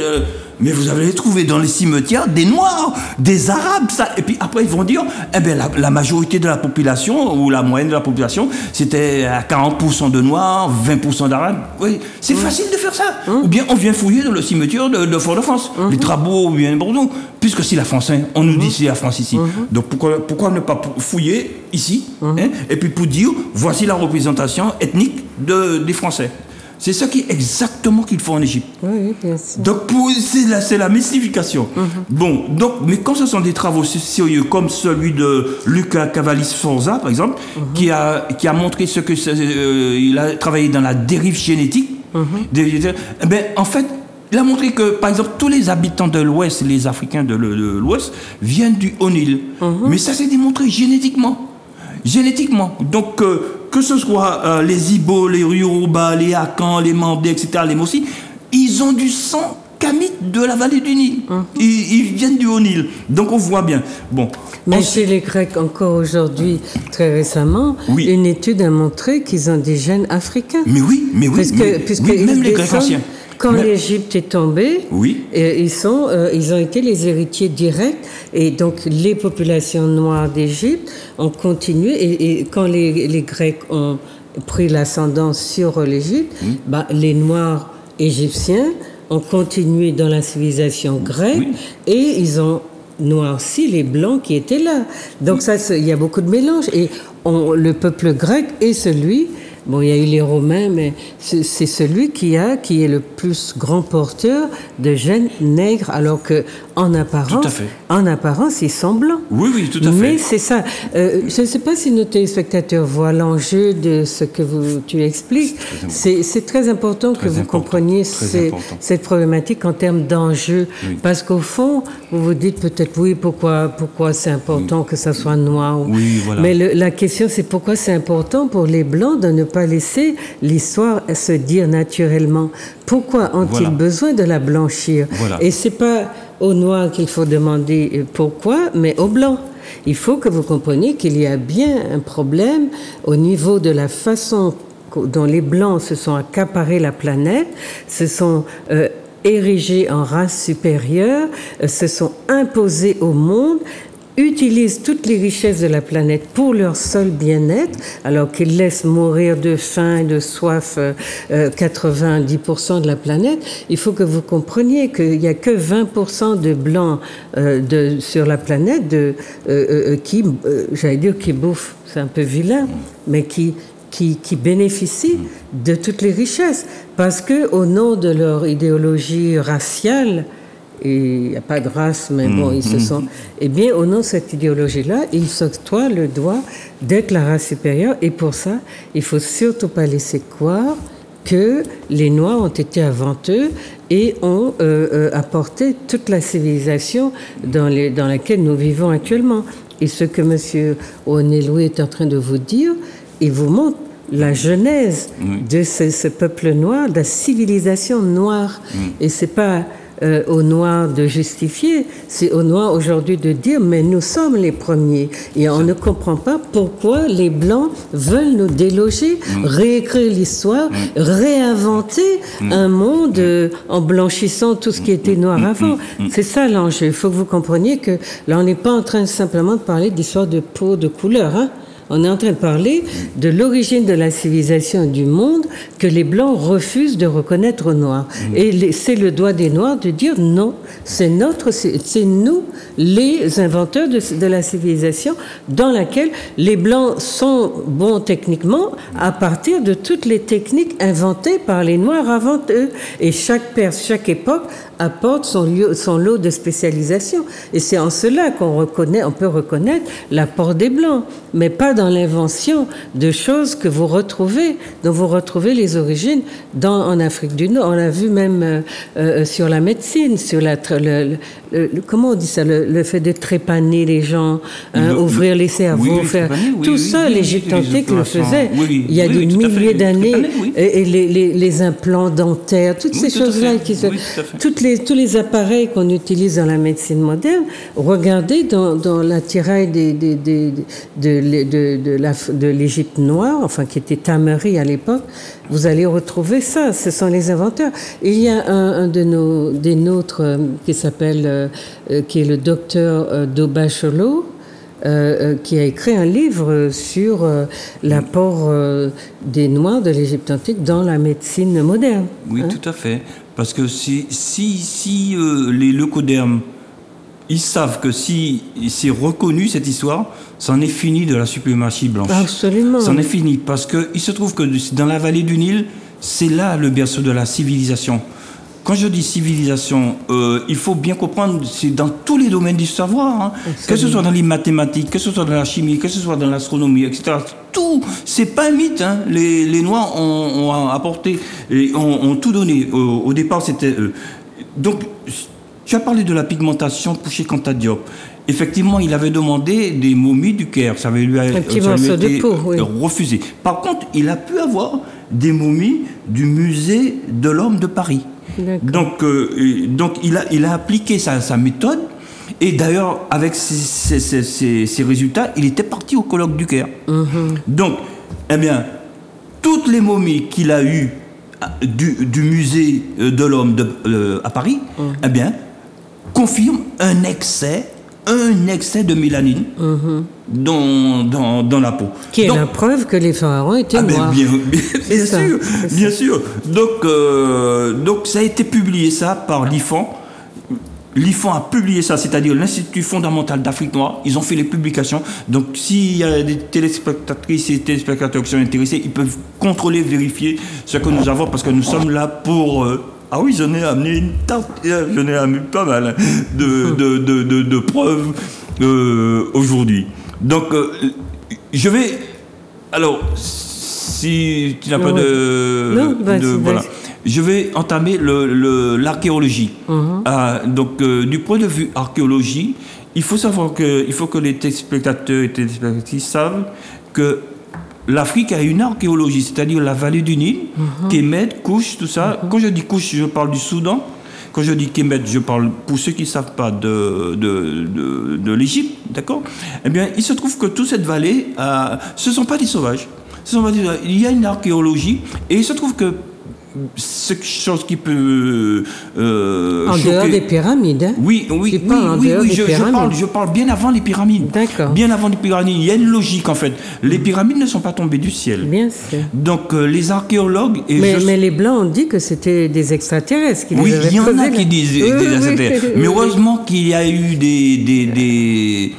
mais vous allez trouver dans les cimetières des Noirs, des Arabes, ça. Et puis après, ils vont dire, eh bien, la majorité de la population, ou la moyenne de la population, c'était à 40% de Noirs, 20% d'Arabes. Oui, c'est facile de faire ça. Ou bien on vient fouiller dans le cimetière de Fort-de-France, les Trabeaux, ou bien Bordeaux, puisque c'est la France, hein. On nous dit c'est la France ici. Donc pourquoi ne pas fouiller ici, hein, et puis pour dire, voici la représentation ethnique des Français. C'est ça qui est exactement qu'il faut en Égypte. Oui, bien sûr. Donc, c'est la mystification. Bon, donc, mais quand ce sont des travaux sérieux, comme celui de Luca Cavalli-Sforza, par exemple, qui a montré ce que il a travaillé dans la dérive génétique, ben, en fait, il a montré que, par exemple, tous les habitants de l'Ouest, les Africains de l'Ouest, viennent du Haut-Nil. Mais ça s'est démontré génétiquement. Génétiquement. Donc, que ce soit les Ibo, les Yoruba, les Akans, les Mandés, etc., les Mossi, ils ont du sang kamite de la vallée du Nil. Ils viennent du Haut-Nil. Donc, on voit bien. Bon. Mais chez les Grecs, encore aujourd'hui, très récemment, une étude a montré qu'ils ont des gènes africains. Mais oui. Puisque même les Grecs anciens. Quand l'Égypte est tombée, ils ont été les héritiers directs, et donc les populations noires d'Égypte ont continué, et quand les Grecs ont pris l'ascendant sur l'Égypte, les Noirs égyptiens ont continué dans la civilisation grecque, et ils ont noirci les Blancs qui étaient là. Donc ça, il y a beaucoup de mélange, et le peuple grec est celui... Bon, il y a eu les Romains, mais c'est celui qui est le plus grand porteur de gènes nègres, alors que en apparence, ils sont blancs. Oui, tout à fait. Mais c'est ça. Je ne sais pas si nos téléspectateurs voient l'enjeu de ce que tu expliques. C'est très important que vous compreniez cette problématique en termes d'enjeu, parce qu'au fond, vous vous dites peut-être pourquoi c'est important que ça soit noir. Mais la question, c'est pourquoi c'est important pour les blancs de ne pas laisser l'histoire se dire naturellement. Pourquoi ont-ils besoin de la blanchir? Et c'est pas aux Noirs qu'il faut demander pourquoi, mais aux Blancs. Il faut que vous compreniez qu'il y a bien un problème au niveau de la façon dont les Blancs se sont accaparés la planète, se sont érigés en race supérieure, se sont imposés au monde, utilisent toutes les richesses de la planète pour leur seul bien-être, alors qu'ils laissent mourir de faim et de soif 90% de la planète. Il faut que vous compreniez qu'il n'y a que 20% de blancs sur la planète qui bouffent, c'est un peu vilain, mais qui bénéficient de toutes les richesses, parce que au nom de leur idéologie raciale, et il n'y a pas de race, mais bon, ils se sont... Eh bien, au nom de cette idéologie-là, ils s'octroient le droit d'être la race supérieure, et pour ça, il ne faut surtout pas laisser croire que les Noirs ont été avant eux et ont apporté toute la civilisation dans laquelle nous vivons actuellement. Et ce que M. Onelui est en train de vous dire, il vous montre la genèse de ce peuple noir, de la civilisation noire. Et c'est pas aux Noirs de justifier, c'est aux Noirs aujourd'hui de dire mais nous sommes les premiers, et on ne comprend pas pourquoi les Blancs veulent nous déloger, réécrire l'histoire, réinventer un monde en blanchissant tout ce qui était noir avant. C'est ça l'enjeu. Il faut que vous compreniez que là on n'est pas en train simplement de parler d'histoire de peau, de couleur, hein. On est en train de parler de l'origine de la civilisation et du monde que les Blancs refusent de reconnaître aux Noirs. Et c'est le droit des Noirs de dire non, c'est nous, les inventeurs de la civilisation dans laquelle les Blancs sont bons techniquement à partir de toutes les techniques inventées par les Noirs avant eux. Et chaque époque apporte son lot de spécialisation. Et c'est en cela on peut reconnaître l'apport des Blancs, mais pas dans l'invention de choses dont vous retrouvez les origines en Afrique du Nord. On l'a vu même sur la médecine, sur comment on dit ça, le fait de trépaner les gens, ouvrir les cerveaux, faire tout ça, l'Égypte antique le faisait. Il y a des milliers d'années, et les implants dentaires, toutes ces choses-là, tous les appareils qu'on utilise dans la médecine moderne. Regardez dans l'attirail de l'Égypte noire, enfin qui était Tamari à l'époque, vous allez retrouver ça. Ce sont les inventeurs. Il y a un des nôtres qui s'appelle, qui est le docteur Dobacholo, qui a écrit un livre sur l'apport des Noirs de l'Égypte antique dans la médecine moderne. Oui, tout à fait. Parce que si les leucodermes, ils savent que si c'est reconnu cette histoire, c'en est fini de la suprématie blanche. Absolument. C'en est fini parce qu'il se trouve que dans la vallée du Nil, c'est là le berceau de la civilisation. Quand je dis civilisation, il faut bien comprendre, c'est dans tous les domaines du savoir, hein, que ce soit dans les mathématiques, que ce soit dans la chimie, que ce soit dans l'astronomie, etc. Tout, c'est pas un mythe. Hein. Les Noirs ont apporté, ont tout donné. Au départ, c'était eux. Donc, tu as parlé de la pigmentation pour Cheikh Anta Diop. Effectivement, il avait demandé des momies du Caire. Ça avait lui été refusé. Par contre, il a pu avoir des momies du musée de l'homme de Paris. Donc il a appliqué sa méthode. Et d'ailleurs, avec ces résultats, il était parti au colloque du Caire. Donc, eh bien, toutes les momies qu'il a eues du musée de l'homme à Paris, eh bien, confirme un excès de mélanine dans la peau. Qui est la preuve que les pharaons étaient noirs. Bien sûr. Donc ça a été publié ça par l'IFAN. L'IFAN a publié ça, c'est-à-dire l'Institut fondamental d'Afrique noire. Ils ont fait les publications. Donc s'il y a des téléspectatrices et téléspectateurs qui sont intéressés, ils peuvent contrôler, vérifier ce que nous avons, parce que nous sommes là pour... Ah oui, j'en ai amené une tarte, j'en ai amené pas mal de preuves aujourd'hui. Donc, je vais... Alors, si tu n'as pas voilà. Je vais entamer l'archéologie. Donc, du point de vue archéologie, il faut savoir il faut que les téléspectateurs et téléspectatrices savent que l'Afrique a une archéologie, c'est-à-dire la vallée du Nil, Kémet, Kouch, tout ça. Quand je dis Kouch, je parle du Soudan. Quand je dis Kémet, je parle, pour ceux qui ne savent pas, de l'Égypte, d'accord ? Eh bien, il se trouve que toute cette vallée, ce ne sont pas des sauvages. Il y a une archéologie, et il se trouve que c'est quelque chose qui peut en choquer. Dehors des pyramides, hein? Oui, je parle bien avant les pyramides. D'accord. Bien avant les pyramides. Il y a une logique, en fait. Les pyramides ne sont pas tombées du ciel. Bien sûr. Donc, les archéologues... Mais les Blancs ont dit que c'était des extraterrestres qui les avaient il y en a qui disent des extraterrestres. Mais heureusement qu'il y a eu des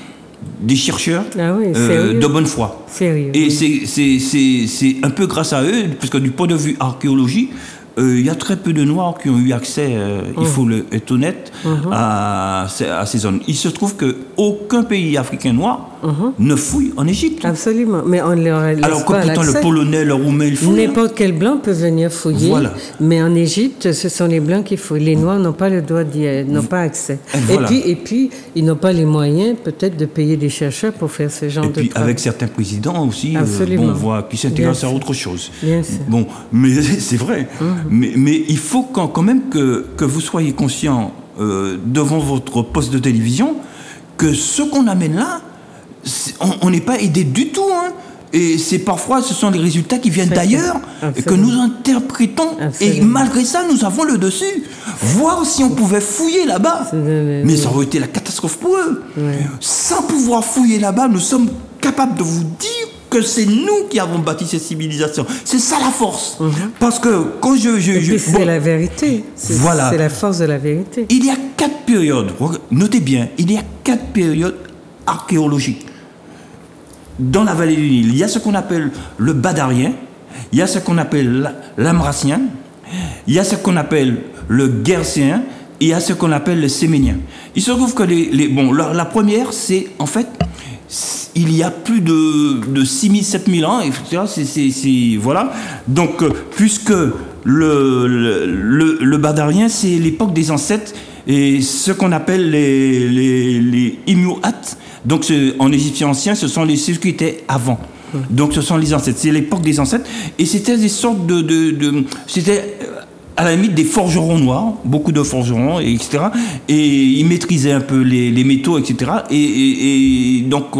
chercheurs de bonne foi. Sérieux, et c'est un peu grâce à eux, parce que du point de vue archéologie, il y a très peu de Noirs qui ont eu accès, il faut être honnête, à ces zones. Il se trouve qu'aucun pays africain noir ne fouille en Égypte. Absolument, mais on ne leur laisse alors pas que pourtant le Polonais, le Roumain, ils fouillent. N'importe quel Blanc peut venir fouiller, mais en Égypte, ce sont les Blancs qui fouillent. Les Noirs n'ont pas le droit n'ont pas accès. Et puis, ils n'ont pas les moyens peut-être de payer des chercheurs pour faire ce genre de travail. Et puis avec certains présidents aussi, on voit qu'ils s'intéressent à autre chose. Bien sûr. Bon, mais c'est vrai. Mais il faut quand même que vous soyez conscient devant votre poste de télévision que ce qu'on amène là, on n'est pas aidé du tout. Hein. Et parfois, ce sont les résultats qui viennent d'ailleurs et que nous interprétons. Absolument. Et malgré ça, nous avons le dessus. Voir si on pouvait fouiller là-bas. Mais ça aurait été la catastrophe pour eux. Ouais. Sans pouvoir fouiller là-bas, nous sommes capables de vous dire que c'est nous qui avons bâti cette civilisation. C'est ça la force. Parce que quand c'est la vérité. C'est la force de la vérité. Il y a 4 périodes. Notez bien, il y a 4 périodes archéologiques. Dans la vallée du Nil, il y a ce qu'on appelle le Badarien, il y a ce qu'on appelle l'Amracien, il y a ce qu'on appelle le Guercéen, et il y a ce qu'on appelle le Séménien. Il se trouve que la première, c'est en fait, il y a plus de 6000, 7000 ans, etc. Voilà. Donc, puisque le Badarien, c'est l'époque des ancêtres et ce qu'on appelle les Imuat. Donc en égyptien ancien, ce sont ceux qui étaient avant. Donc ce sont les ancêtres, c'est l'époque des ancêtres, et c'était des sortes c'était à la limite des forgerons noirs, beaucoup de forgerons, etc. Et ils maîtrisaient un peu les métaux, etc. Et donc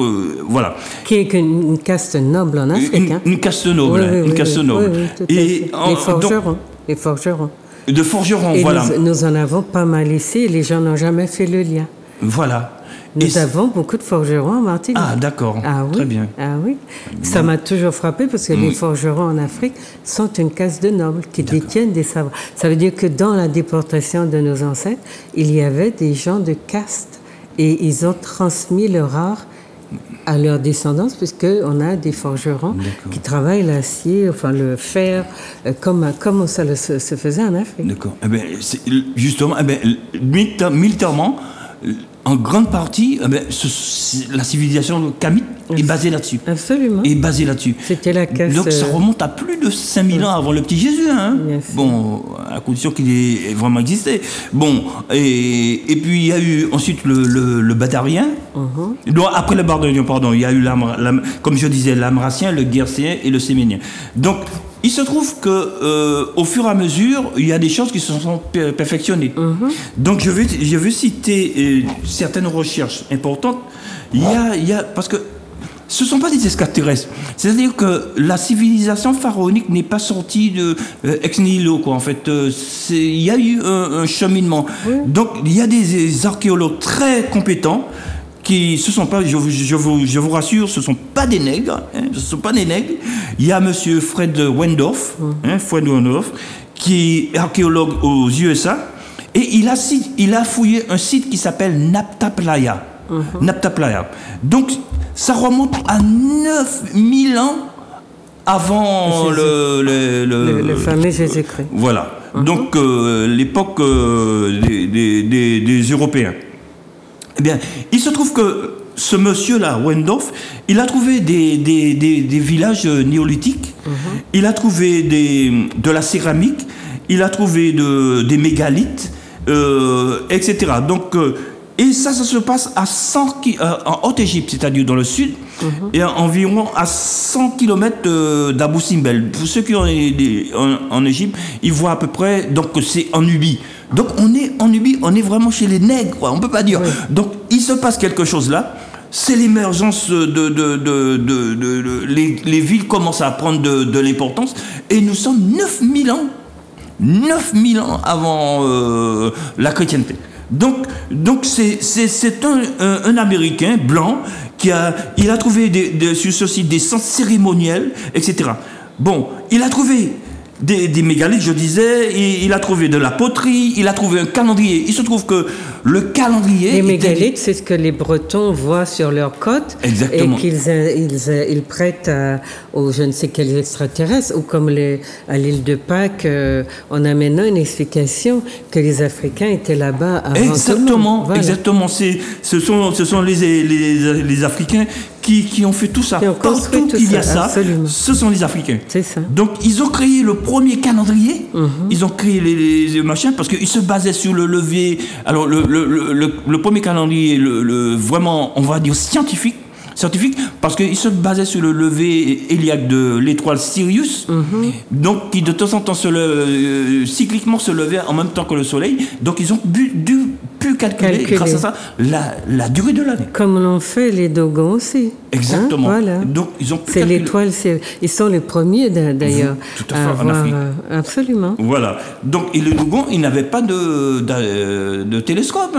voilà. Qui est une caste noble en Afrique. Une caste noble, oui, une caste noble. Et les forgerons. Les forgerons. De forgerons, et voilà. Nous en avons pas mal ici, et les gens n'ont jamais fait le lien. Voilà. Nous avons beaucoup de forgerons en Martinique. Ah, d'accord. Ah, oui. Très bien. Ah oui. Ça m'a toujours frappé parce que les forgerons en Afrique sont une caste de nobles qui détiennent des savoirs. Ça veut dire que dans la déportation de nos ancêtres, il y avait des gens de caste et ils ont transmis leur art à leur descendance, puisqu'on a des forgerons qui travaillent l'acier, enfin le fer, comme ça se faisait en Afrique. D'accord. Eh bien, justement, militairement, en grande partie, la civilisation kamite est basée là-dessus. Absolument. Est basée là-dessus. C'était la caste. Donc ça remonte à plus de 5000 ans avant le petit Jésus. Hein. Bon, à condition qu'il ait vraiment existé. Bon, et puis il y a eu ensuite le Badarien. Donc, après le Badarien, pardon, il y a eu, comme je disais, l'Amracien, le Guercien et le Séménien. Donc, il se trouve que au fur et à mesure, il y a des choses qui se sont perfectionnées. Donc je veux citer certaines recherches importantes. Il y a parce que ce ne sont pas des extraterrestres. C'est-à-dire que la civilisation pharaonique n'est pas sortie de ex nihilo, quoi. En fait, il y a eu un cheminement. Donc il y a des archéologues très compétents qui ce sont pas, je vous rassure, ce sont pas des nègres, hein, ce sont pas des nègres. Il y a monsieur Fred Wendorf, Fred Wendorf, qui est archéologue aux USA, et il a fouillé un site qui s'appelle Nabta Playa. Nabta Playa. Donc ça remonte à 9000 ans avant le fameux Jésus-Christ. Voilà. Donc l'époque des Européens. Eh bien, il se trouve que ce monsieur-là, Wendorf, il a trouvé des villages néolithiques, il a trouvé de la céramique, il a trouvé des mégalithes, etc. Donc, et ça se passe à 100 en Haute-Égypte, c'est-à-dire dans le sud, et environ à 100 km d'Abou Simbel. Pour ceux qui ont été en Égypte, ils voient à peu près, donc c'est en Nubie. Donc on est en Nubie, on est vraiment chez les nègres, quoi. On ne peut pas dire. Donc il se passe quelque chose là. C'est l'émergence les villes commencent à prendre de l'importance. Et nous sommes 9000 ans avant la chrétienté. Donc c'est un Américain blanc il a trouvé sur ce site des centres cérémoniels, etc. Bon, il a trouvé des mégalithes, je disais, il a trouvé de la poterie, il a trouvé un calendrier. Il se trouve que le calendrier... Les mégalithes, c'est ce que les Bretons voient sur leur côte. Exactement. Et qu'ils prêtent aux je ne sais quels extraterrestres, ou comme à l'île de Pâques, on a maintenant une explication que les Africains étaient là-bas avant exactement, tout le monde. Voilà. Exactement. Ce sont les Africains qui ont fait tout ça. Partout qu'il y a ça, ce sont les Africains. C'est ça. Donc, ils ont créé le premier calendrier. Ils ont créé les machins parce qu'ils se basaient sur le lever. Alors, le premier calendrier, vraiment, on va dire scientifique, parce qu'il se basait sur le lever héliaque de l'étoile Sirius, donc qui de temps en temps cycliquement se levait en même temps que le Soleil. Donc ils ont pu calculer grâce à ça la durée de l'année. Comme l'ont fait les Dogons aussi. Exactement. Voilà. Donc ils ont pu calculer. L'étoile, ils sont les premiers d'ailleurs. Tout à fait, en Afrique. Absolument. Voilà. Donc et les Dogons, ils n'avaient pas de télescope,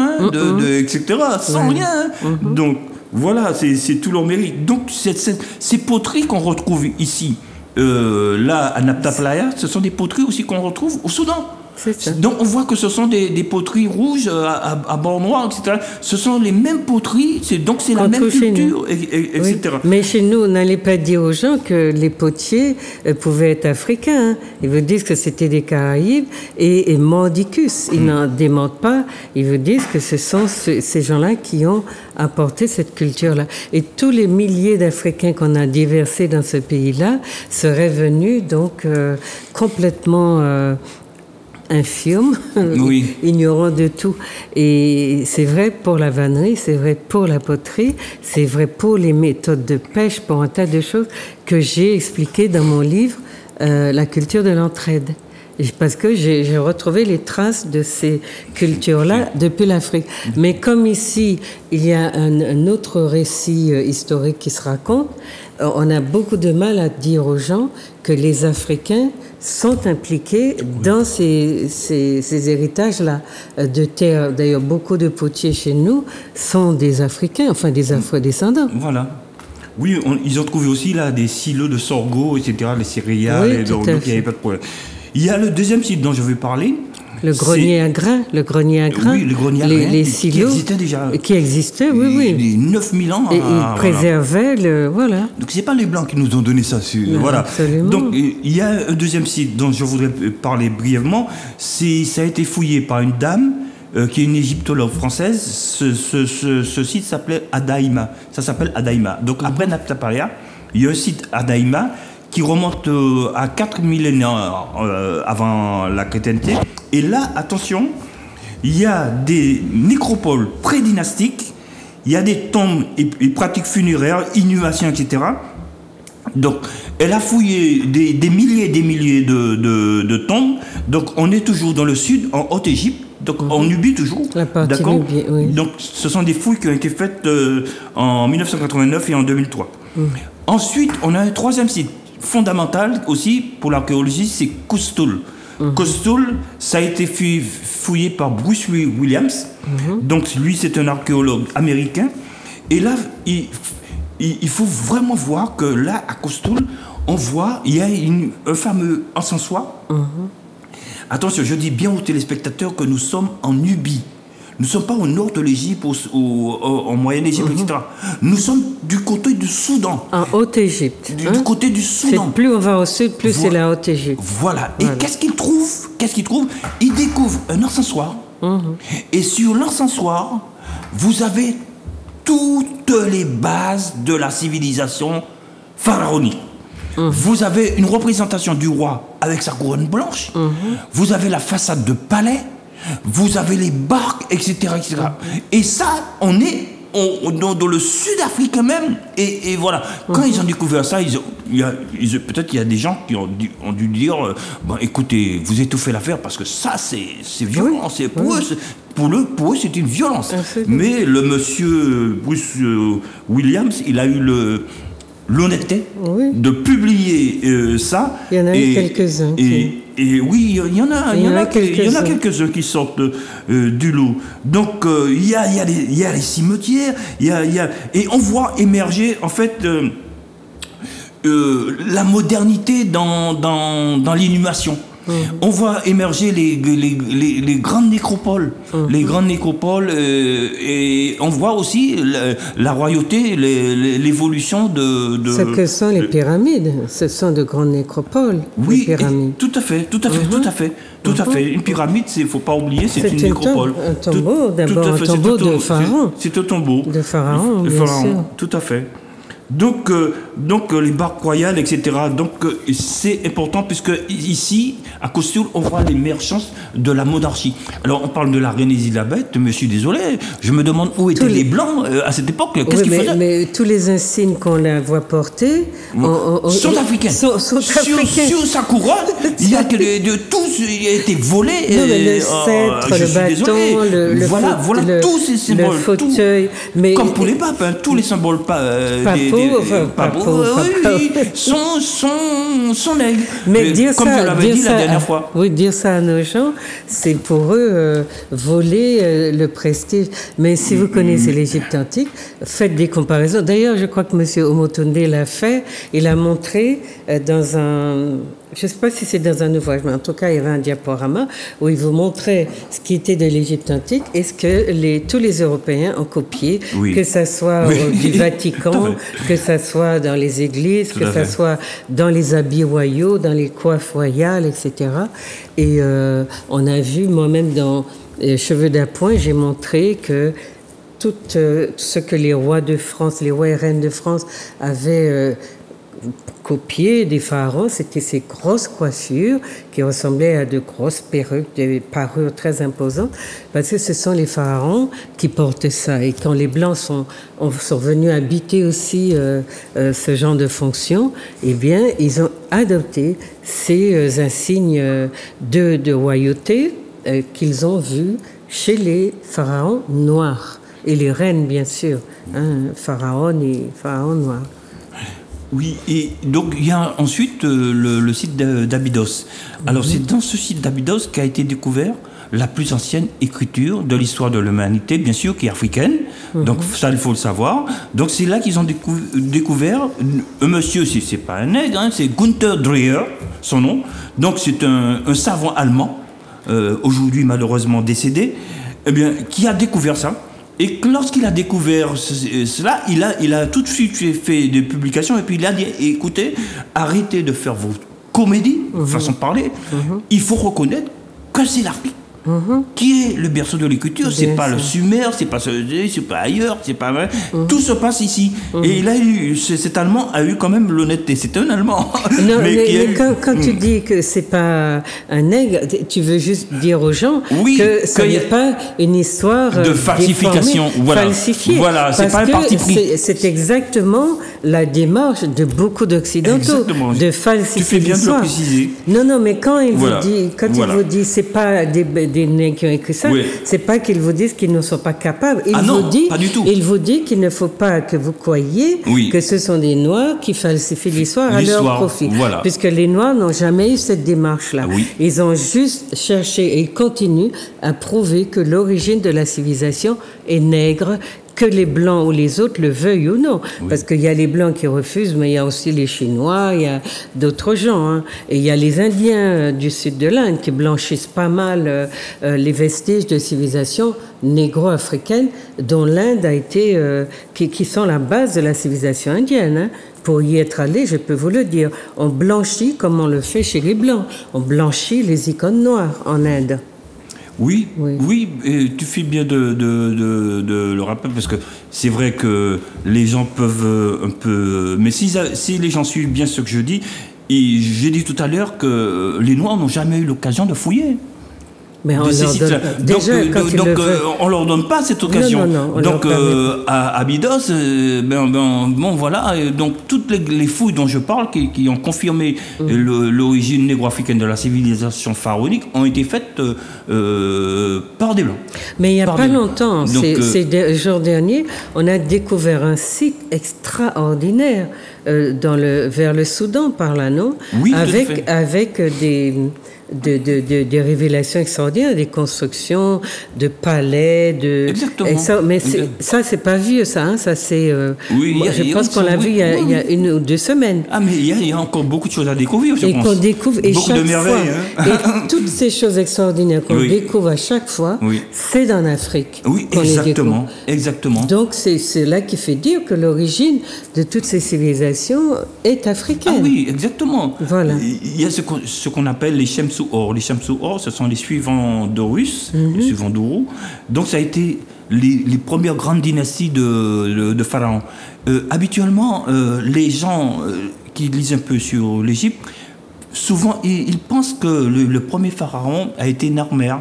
etc. Sans rien. Donc voilà, c'est tout leur mérite. Donc, ces poteries qu'on retrouve ici, là, à Nabta Playa, ce sont des poteries aussi qu'on retrouve au Soudan. C'est ça. Donc, on voit que ce sont des poteries rouges à bord noir, etc. Ce sont les mêmes poteries, donc c'est la même culture, etc. Oui. Mais chez nous, on n'allait pas dire aux gens que les potiers pouvaient être africains. Hein. Ils vous disent que c'était des Caraïbes et mordicus. Ils n'en démentent pas. Ils vous disent que ce sont ces gens-là qui ont apporté cette culture-là. Et tous les milliers d'Africains qu'on a déversés dans ce pays-là seraient venus donc complètement infirmes, ignorants de tout. Et c'est vrai pour la vannerie, c'est vrai pour la poterie, c'est vrai pour les méthodes de pêche, pour un tas de choses que j'ai expliquées dans mon livre, La culture de l'entraide. Parce que j'ai retrouvé les traces de ces cultures-là depuis l'Afrique. Mais comme ici, il y a un autre récit historique qui se raconte, on a beaucoup de mal à dire aux gens que les Africains sont impliqués dans ces héritages-là de terre. D'ailleurs, beaucoup de potiers chez nous sont des Africains, enfin des Afro-descendants. Voilà. Oui, ils ont trouvé aussi là des silos de sorgho, etc., les céréales, oui, donc il n'y avait pas de problème. Il y a le deuxième site dont je vais parler. Le grenier à grains. Oui, le grenier à grains. Les silos. Qui existaient déjà. Qui existaient, oui. Il y a 9000 ans. Et ils préservaient voilà. Donc, ce n'est pas les Blancs qui nous ont donné ça. Voilà. Absolument. Donc, il y a un deuxième site dont je voudrais parler brièvement. Ça a été fouillé par une dame qui est une égyptologue française. Ce site s'appelait Adaïma. Ça s'appelle Adaïma. Donc, après Nabta-Paria, il y a un site Adaïma qui remonte à 4 millénaires avant la chrétienté. Et là, attention, il y a des nécropoles prédynastiques, il y a des tombes et pratiques funéraires, inhumations, etc. Donc, elle a fouillé des milliers et des milliers de tombes. Donc, on est toujours dans le sud, en Haute-Égypte, donc en Nubie toujours. La partie Nubie, oui. Donc, ce sont des fouilles qui ont été faites en 1989 et en 2003. Ensuite, on a un troisième site fondamental aussi pour l'archéologie, c'est Coustul. Coustul, ça a été fouillé par Bruce Williams. Donc lui, c'est un archéologue américain. Et là, il faut vraiment voir que là, à Coustul, on voit, il y a un fameux encensoir. Attention, je dis bien aux téléspectateurs que nous sommes en Nubie. Nous ne sommes pas au nord de l'Égypte, en Moyenne-Égypte, etc. Nous sommes du côté du Soudan. En Haute-Égypte. Du côté du Soudan. Plus on va au sud, plus c'est la Haute-Égypte. Voilà. Et qu'est-ce qu'il trouve Il découvre un encensoir. Et sur l'encensoir, vous avez toutes les bases de la civilisation pharaonique. Vous avez une représentation du roi avec sa couronne blanche. Vous avez la façade de palais. Vous avez les barques, etc. etc. Et ça, on est dans le sud-africain même. Et voilà. Quand ils ont découvert ça, peut-être qu'il y a des gens qui ont dû dire bon, écoutez, vous étouffez l'affaire parce que ça, c'est violent. C'est pour eux, c'est une violence. Mais le monsieur Bruce Williams, il a eu l'honnêteté de publier ça. Il y en a eu quelques-uns. Et oui, il y en a quelques-uns qui sortent du lot. Donc, il y a les cimetières, et on voit émerger, en fait, la modernité dans l'inhumation. On voit émerger les grandes nécropoles. Les grandes nécropoles, et on voit aussi la royauté, l'évolution de... Ce que sont les pyramides. Ce sont de grandes nécropoles, oui, les pyramides. Tout à fait. Une pyramide, il ne faut pas oublier, c'est une nécropole. Un tombeau, d'abord, un tombeau de pharaon. C'est un tombeau. De pharaon, bien sûr. Tout à fait. Donc les barques royales, etc. Donc c'est important puisque ici, à Coustul, on voit l'émergence de la monarchie. Alors on parle de la reine Elisabeth, mais je suis désolé, je me demande où étaient les Blancs à cette époque. Qu'est-ce qu'ils faisaient ? Mais tous les insignes qu'on la voit porter sont africains. Sur sa couronne, il y a tous il a été volé. Non, mais le sceptre, le bâton, voilà tous ces symboles. Le fauteuil. Comme pour les papes, tous les symboles son aigle. Mais comme je l'avais dit la dernière fois. Oui, dire ça à nos gens, c'est pour eux voler le prestige. Mais si vous connaissez l'Égypte antique, faites des comparaisons. D'ailleurs, je crois que M. Omotunde l'a fait. Il a montré dans un... Je ne sais pas si c'est dans un ouvrage, mais en tout cas, il y avait un diaporama où il vous montrait ce qui était de l'Égypte antique et ce que tous les Européens ont copié, que ce soit du Vatican, que ce soit dans les églises, que ce soit dans les habits royaux, dans les coiffes royales, etc. Et on a vu, moi-même, dans Cheveux d'appoint, j'ai montré que tout ce que les rois de France, les rois et reines de France avaient copié des pharaons, c'était ces grosses coiffures qui ressemblaient à de grosses perruques, des parures très imposantes, parce que ce sont les pharaons qui portent ça. Et quand les Blancs sont venus habiter aussi ce genre de fonction, eh bien, ils ont adopté ces insignes de royauté qu'ils ont vus chez les pharaons noirs. Et les reines, bien sûr, pharaon et pharaon noir. Oui, et donc il y a ensuite le site d'Abydos. Alors c'est dans ce site d'Abydos qu'a été découvert la plus ancienne écriture de l'histoire de l'humanité, bien sûr, qui est africaine. Donc ça, il faut le savoir. Donc c'est là qu'ils ont découvert un monsieur, c'est pas un nègre, c'est Gunther Dreyer, son nom. Donc c'est un savant allemand, aujourd'hui malheureusement décédé, eh bien, qui a découvert ça. Et lorsqu'il a découvert cela, il a tout de suite fait des publications et puis il a dit, écoutez, arrêtez de faire vos comédies, façon de parler, il faut reconnaître que c'est l'Afrique qui est le berceau de l'écriture, c'est pas le Sumer, c'est pas ailleurs, c'est pas tout se passe ici. Et il a eu, cet Allemand a eu quand même l'honnêteté, c'est un Allemand. Non, mais quand tu dis que c'est pas un nègre, tu veux juste dire aux gens que ce n'est pas une histoire de falsification, falsifiée. Voilà, c'est pas un parti pris. C'est exactement la démarche de beaucoup d'occidentaux de falsifier. Tu fais bien de le préciser. Non, mais quand il vous dit, c'est pas des nègres qui ont écrit ça, c'est pas qu'ils vous disent qu'ils ne sont pas capables. Pas du tout. Il vous dit qu'il ne faut pas que vous croyiez que ce sont des Noirs qui falsifient l'histoire à leur profit. Voilà. Puisque les Noirs n'ont jamais eu cette démarche-là. Ils ont juste cherché et ils continuent à prouver que l'origine de la civilisation est nègre, que les Blancs ou les autres le veuillent ou non. Parce qu'il y a les Blancs qui refusent, mais il y a aussi les Chinois, il y a d'autres gens. Et il y a les Indiens du sud de l'Inde qui blanchissent pas mal les vestiges de civilisation négro-africaine dont l'Inde a été... qui sont la base de la civilisation indienne. Pour y être allé, je peux vous le dire, on blanchit comme on le fait chez les Blancs. On blanchit les icônes noires en Inde. Oui, et tu fais bien de le rappeler, parce que c'est vrai que les gens peuvent un peu... Mais si les gens suivent bien ce que je dis, et j'ai dit tout à l'heure que les Noirs n'ont jamais eu l'occasion de fouiller. Mais on leur donne pas cette occasion. Non, donc à Abydos, voilà. Donc toutes les fouilles dont je parle, qui ont confirmé l'origine négro-africaine de la civilisation pharaonique, ont été faites par des Blancs. Mais il n'y a pas longtemps, ces jours derniers, on a découvert un site extraordinaire vers le Soudan, par là, non? Oui, avec des révélations extraordinaires, des constructions de palais, Exactement. Mais ça, c'est pas vieux, ça. Ça, c'est. Je pense qu'on l'a vu il y a 1 ou 2 semaines. Ah, mais il y a encore beaucoup de choses à découvrir, je pense. Qu'on découvre, et beaucoup chaque de merveilles. fois, et toutes ces choses extraordinaires qu'on découvre à chaque fois, c'est en Afrique. Oui, exactement. Donc, c'est là qui fait dire que l'origine de toutes ces civilisations est africaine. Ah oui, exactement. Voilà. Il y a ce qu'on appelle les Shamsu-Or. Les Shamsu-Or, ce sont les suivants d'Horus, les suivants d'Ourou. Donc, ça a été les premières grandes dynasties de pharaons. Habituellement, les gens qui lisent un peu sur l'Égypte, souvent, ils pensent que le premier pharaon a été Narmer.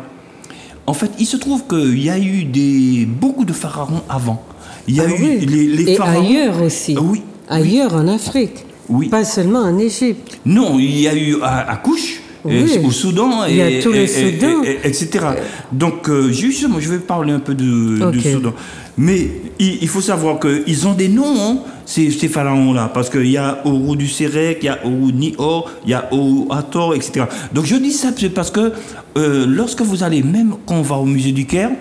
En fait, il se trouve qu'il y a eu beaucoup de pharaons avant. Il y a eu les pharaons... Et ailleurs aussi. Ailleurs en Afrique. Pas seulement en Égypte. Non, il y a eu à Couche, au Soudan, il y a tout le Soudan, etc. Donc, justement, je vais parler un peu du Soudan. Mais il faut savoir qu'ils ont des noms, ces pharaons-là, parce qu'il y a Horus du Sérek, il y a Horus Nior, il y a Horus Hathor, etc. Donc, je dis ça parce que lorsque vous allez, même quand on va au musée du Caire,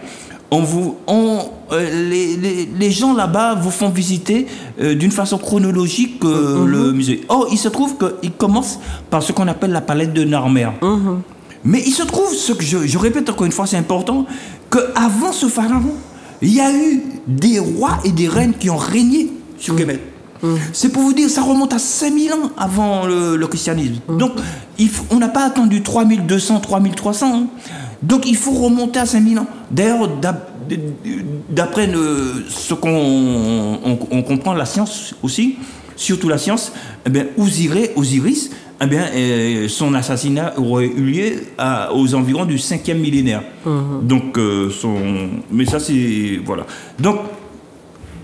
les gens là-bas vous font visiter d'une façon chronologique le musée. Or, il se trouve qu'il commence par ce qu'on appelle la palette de Narmer. Mais il se trouve, ce que je répète encore une fois, c'est important, qu'avant ce pharaon, il y a eu des rois et des reines qui ont régné sur Kemet. C'est pour vous dire, ça remonte à 5000 ans avant le christianisme. Donc, on n'a pas attendu 3200, 3300. Donc, il faut remonter à 5000 ans. D'ailleurs, d'après ce qu'on comprend, la science aussi, surtout la science, eh bien, Osiris, eh bien, son assassinat aurait eu lieu aux environs du 5e millénaire. Donc, mais ça, c'est... Voilà. Donc,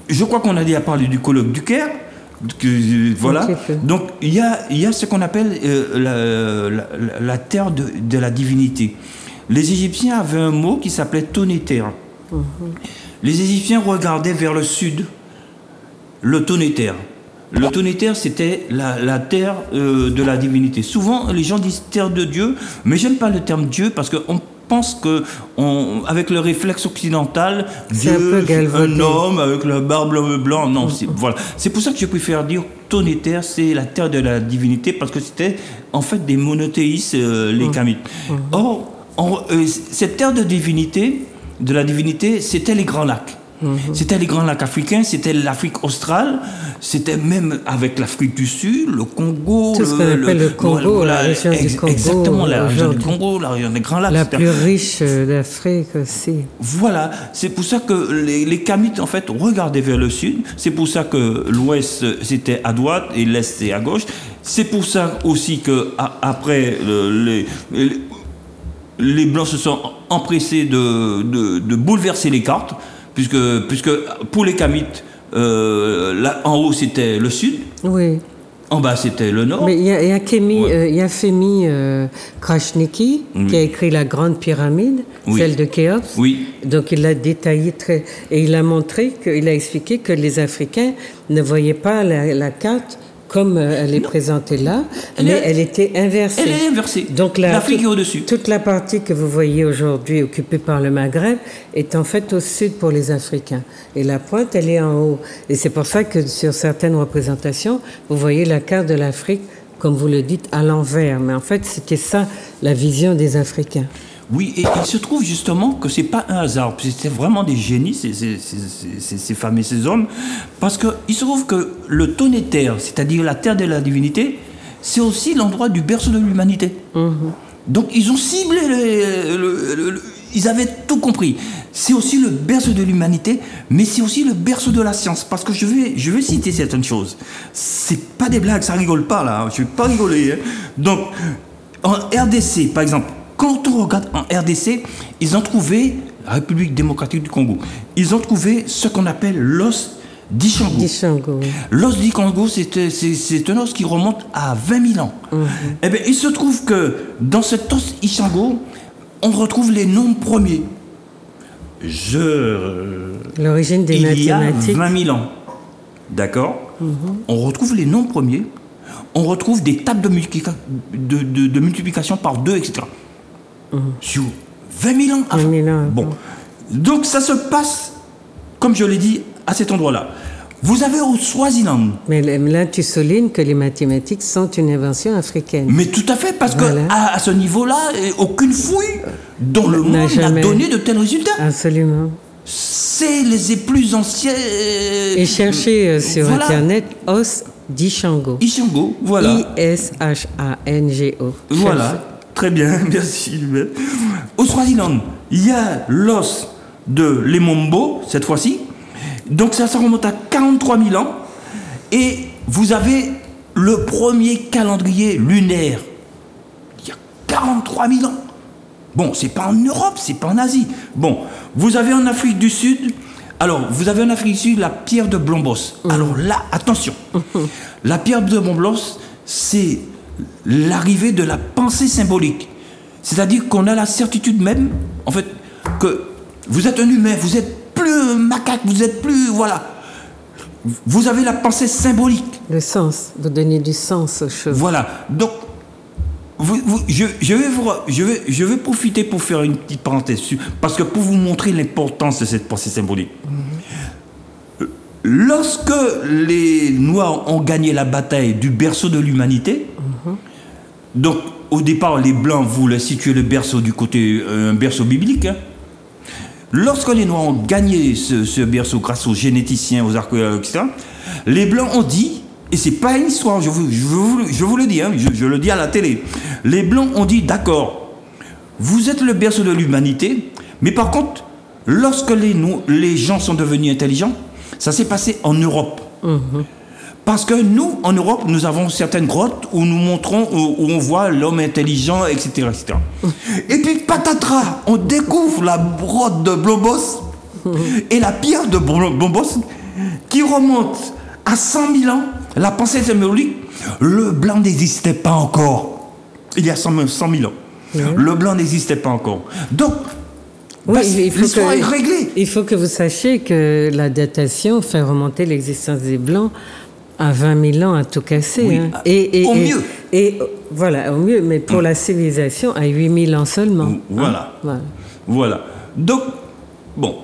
je crois qu'on a déjà parlé du colloque du Caire. Voilà. Donc, il y a ce qu'on appelle la terre de la divinité. Les Égyptiens avaient un mot qui s'appelait Tonéter. Les Égyptiens regardaient vers le sud, le Tonéter. Le Tonéter, c'était la terre de la divinité. Souvent, les gens disent terre de Dieu, mais j'aime pas le terme Dieu parce qu'on pense que, avec le réflexe occidental, Dieu, un homme avec la barbe blanche. Non, voilà. C'est pour ça que je préfère dire Tonéter, c'est la terre de la divinité parce que c'était en fait des monothéistes, les Kamites. Or, cette terre de la divinité, c'était les Grands Lacs. C'était les Grands Lacs africains, c'était l'Afrique australe, c'était même avec l'Afrique du Sud, le Congo. Tout ce qu'on appelle le Congo, la région du Congo. Exactement, la région du Congo, la région des Grands Lacs. La plus riche d'Afrique aussi. Voilà, c'est pour ça que les Kamites, en fait, regardaient vers le sud. C'est pour ça que l'ouest, c'était à droite et l'est, c'est à gauche. C'est pour ça aussi que après les Blancs se sont empressés de bouleverser les cartes. Puisque pour les Kamites, là, en haut c'était le sud, oui. En bas c'était le nord. Mais il y a Femi Krasniqi qui a écrit La Grande Pyramide, celle de Khéops. Oui. Donc il l'a détaillé et il a montré, il a expliqué que les Africains ne voyaient pas la carte comme elle est présentée là, mais elle était inversée. Elle est inversée. Donc l'Afrique est au-dessus. Toute la partie que vous voyez aujourd'hui occupée par le Maghreb est en fait au sud pour les Africains. Et la pointe, elle est en haut. Et c'est pour ça que sur certaines représentations, vous voyez la carte de l'Afrique, comme vous le dites, à l'envers. Mais en fait, c'était ça, la vision des Africains. Oui, et il se trouve justement que c'est pas un hasard, c'était vraiment des génies, ces femmes et ces hommes, parce qu'il se trouve que le Tonéter, c'est-à-dire la terre de la divinité, c'est aussi l'endroit du berceau de l'humanité. Donc ils ont ciblé, ils avaient tout compris. C'est aussi le berceau de l'humanité, mais c'est aussi le berceau de la science, parce que je vais citer certaines choses. C'est pas des blagues, ça rigole pas là, je vais pas rigoler. Hein. Donc, en RDC, par exemple, quand on regarde en RDC, ils ont trouvé, la République démocratique du Congo, ils ont trouvé ce qu'on appelle l'os d'Ishango. L'os d'Ishango, c'est un os qui remonte à 20 000 ans. Eh bien, il se trouve que dans cet os d'Ishango, on retrouve les nombres premiers. L'origine des mathématiques. Il y a 20 000 ans. D'accord. On retrouve les nombres premiers. On retrouve des tables de multiplication par 2, etc. Sur 20 000 ans avant. 20 000 ans. Bon. Donc ça se passe, comme je l'ai dit, à cet endroit-là. Vous avez au Swaziland. Mais là, tu soulignes que les mathématiques sont une invention africaine. Mais tout à fait, parce qu'à ce niveau-là, aucune fouille dans le monde n'a donné de tels résultats. Absolument. C'est les plus anciens... Et cherchez sur Internet os d'Ishango. Ishango, voilà. I-S-H-A-N-G-O. Voilà, très bien, merci. Au Swaziland, il y a l'os de Lemombo, cette fois-ci. Donc ça remonte à 43 000 ans. Et vous avez le premier calendrier lunaire. Il y a 43 000 ans. Bon, c'est pas en Europe, c'est pas en Asie. Bon, vous avez en Afrique du Sud... Alors, vous avez en Afrique du Sud la pierre de Blombos. Alors là, attention. La pierre de Blombos, c'est l'arrivée de la pensée symbolique. C'est-à-dire qu'on a la certitude même, en fait, que vous êtes un humain, vous êtes plus macaque, vous êtes plus... Voilà. Vous avez la pensée symbolique. Le sens, vous donnez du sens aux choses. Voilà. Donc, je vais profiter pour faire une petite parenthèse, parce que pour vous montrer l'importance de cette pensée symbolique. Lorsque les Noirs ont gagné la bataille du berceau de l'humanité, donc au départ les Blancs voulaient situer le berceau du côté, un berceau biblique. Hein. Lorsque les Noirs ont gagné ce berceau grâce aux généticiens, aux archéologues, etc., les Blancs ont dit, et c'est pas une histoire, je vous le dis, hein, je le dis à la télé. Les Blancs ont dit, d'accord, vous êtes le berceau de l'humanité, mais par contre, lorsque les gens sont devenus intelligents, ça s'est passé en Europe. Parce que nous, en Europe, nous avons certaines grottes où nous montrons, où on voit l'homme intelligent, etc., etc. Et puis, patatras, on découvre la grotte de Blombos et la pierre de Blombos qui remonte à 100 000 ans. La pensée symbolique, le blanc n'existait pas encore. Il y a 100 000 ans. Le blanc n'existait pas encore. Donc, oui, l'histoire est réglée. Il faut que vous sachiez que la datation fait remonter l'existence des Blancs à 20 000 ans à tout casser. Oui, hein. Au mieux. Et voilà, au mieux, mais pour la civilisation, à 8 000 ans seulement. Voilà. Hein. Voilà. Donc, bon,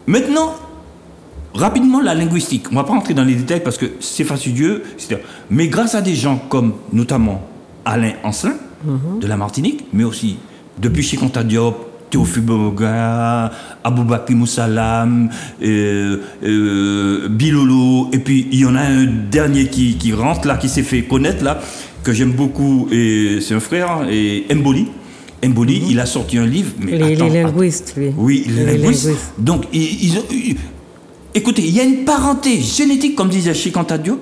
maintenant, rapidement, la linguistique. On ne va pas rentrer dans les détails parce que c'est fastidieux, etc. Mais grâce à des gens comme, notamment, Alain Ancelin, de la Martinique, mais aussi, depuis Cheikh Anta Diop, Théophile Boga, Aboubakri Moussalam, Bilolo, et puis il y en a un dernier qui rentre là, qui s'est fait connaître là, que j'aime beaucoup, et c'est un frère, et Mboli. Mboli, il a sorti un livre. Mais les linguistes, lui. Oui, les linguistes. Donc, écoutez, il y a une parenté génétique, comme disait Cheikh Anta Diop,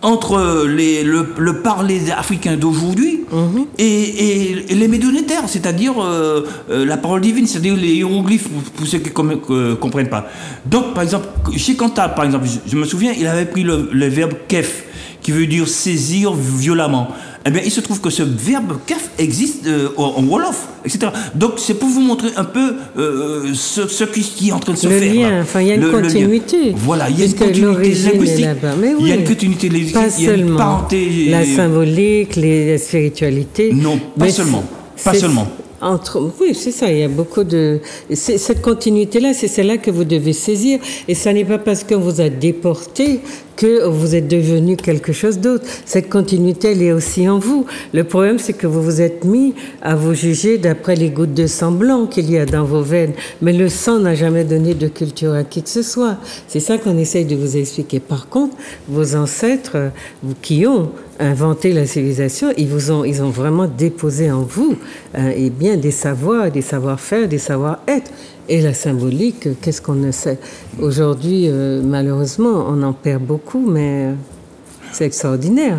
entre le parler africain d'aujourd'hui et les médonnétaires, c'est-à-dire la parole divine, c'est-à-dire les hiéroglyphes, pour ceux qui ne comprennent pas. Donc, par exemple, Cheikh Anta, par exemple, je me souviens, il avait pris le verbe kef, qui veut dire saisir violemment. Eh bien, il se trouve que ce verbe kef existe en Wolof, etc. Donc, c'est pour vous montrer un peu ce qui est en train de se faire. Lien, enfin, il y a une continuité. Voilà, il y a une continuité linguistique. Il y a une continuité linguistique. Pas seulement la symbolique, la spiritualité. Non, pas seulement. Pas seulement. Oui, c'est ça, il y a beaucoup de... Cette continuité-là, c'est celle-là que vous devez saisir. Et ça n'est pas parce qu'on vous a déporté que vous êtes devenu quelque chose d'autre. Cette continuité, elle est aussi en vous. Le problème, c'est que vous vous êtes mis à vous juger d'après les gouttes de sang blanc qu'il y a dans vos veines. Mais le sang n'a jamais donné de culture à qui que ce soit. C'est ça qu'on essaye de vous expliquer. Par contre, vos ancêtres qui ont inventé la civilisation, ils ont vraiment déposé en vous et bien des savoirs, des savoir-faire, des savoir-être. Et la symbolique, qu'est-ce qu'on ne sait? Aujourd'hui, malheureusement, on en perd beaucoup, mais c'est extraordinaire.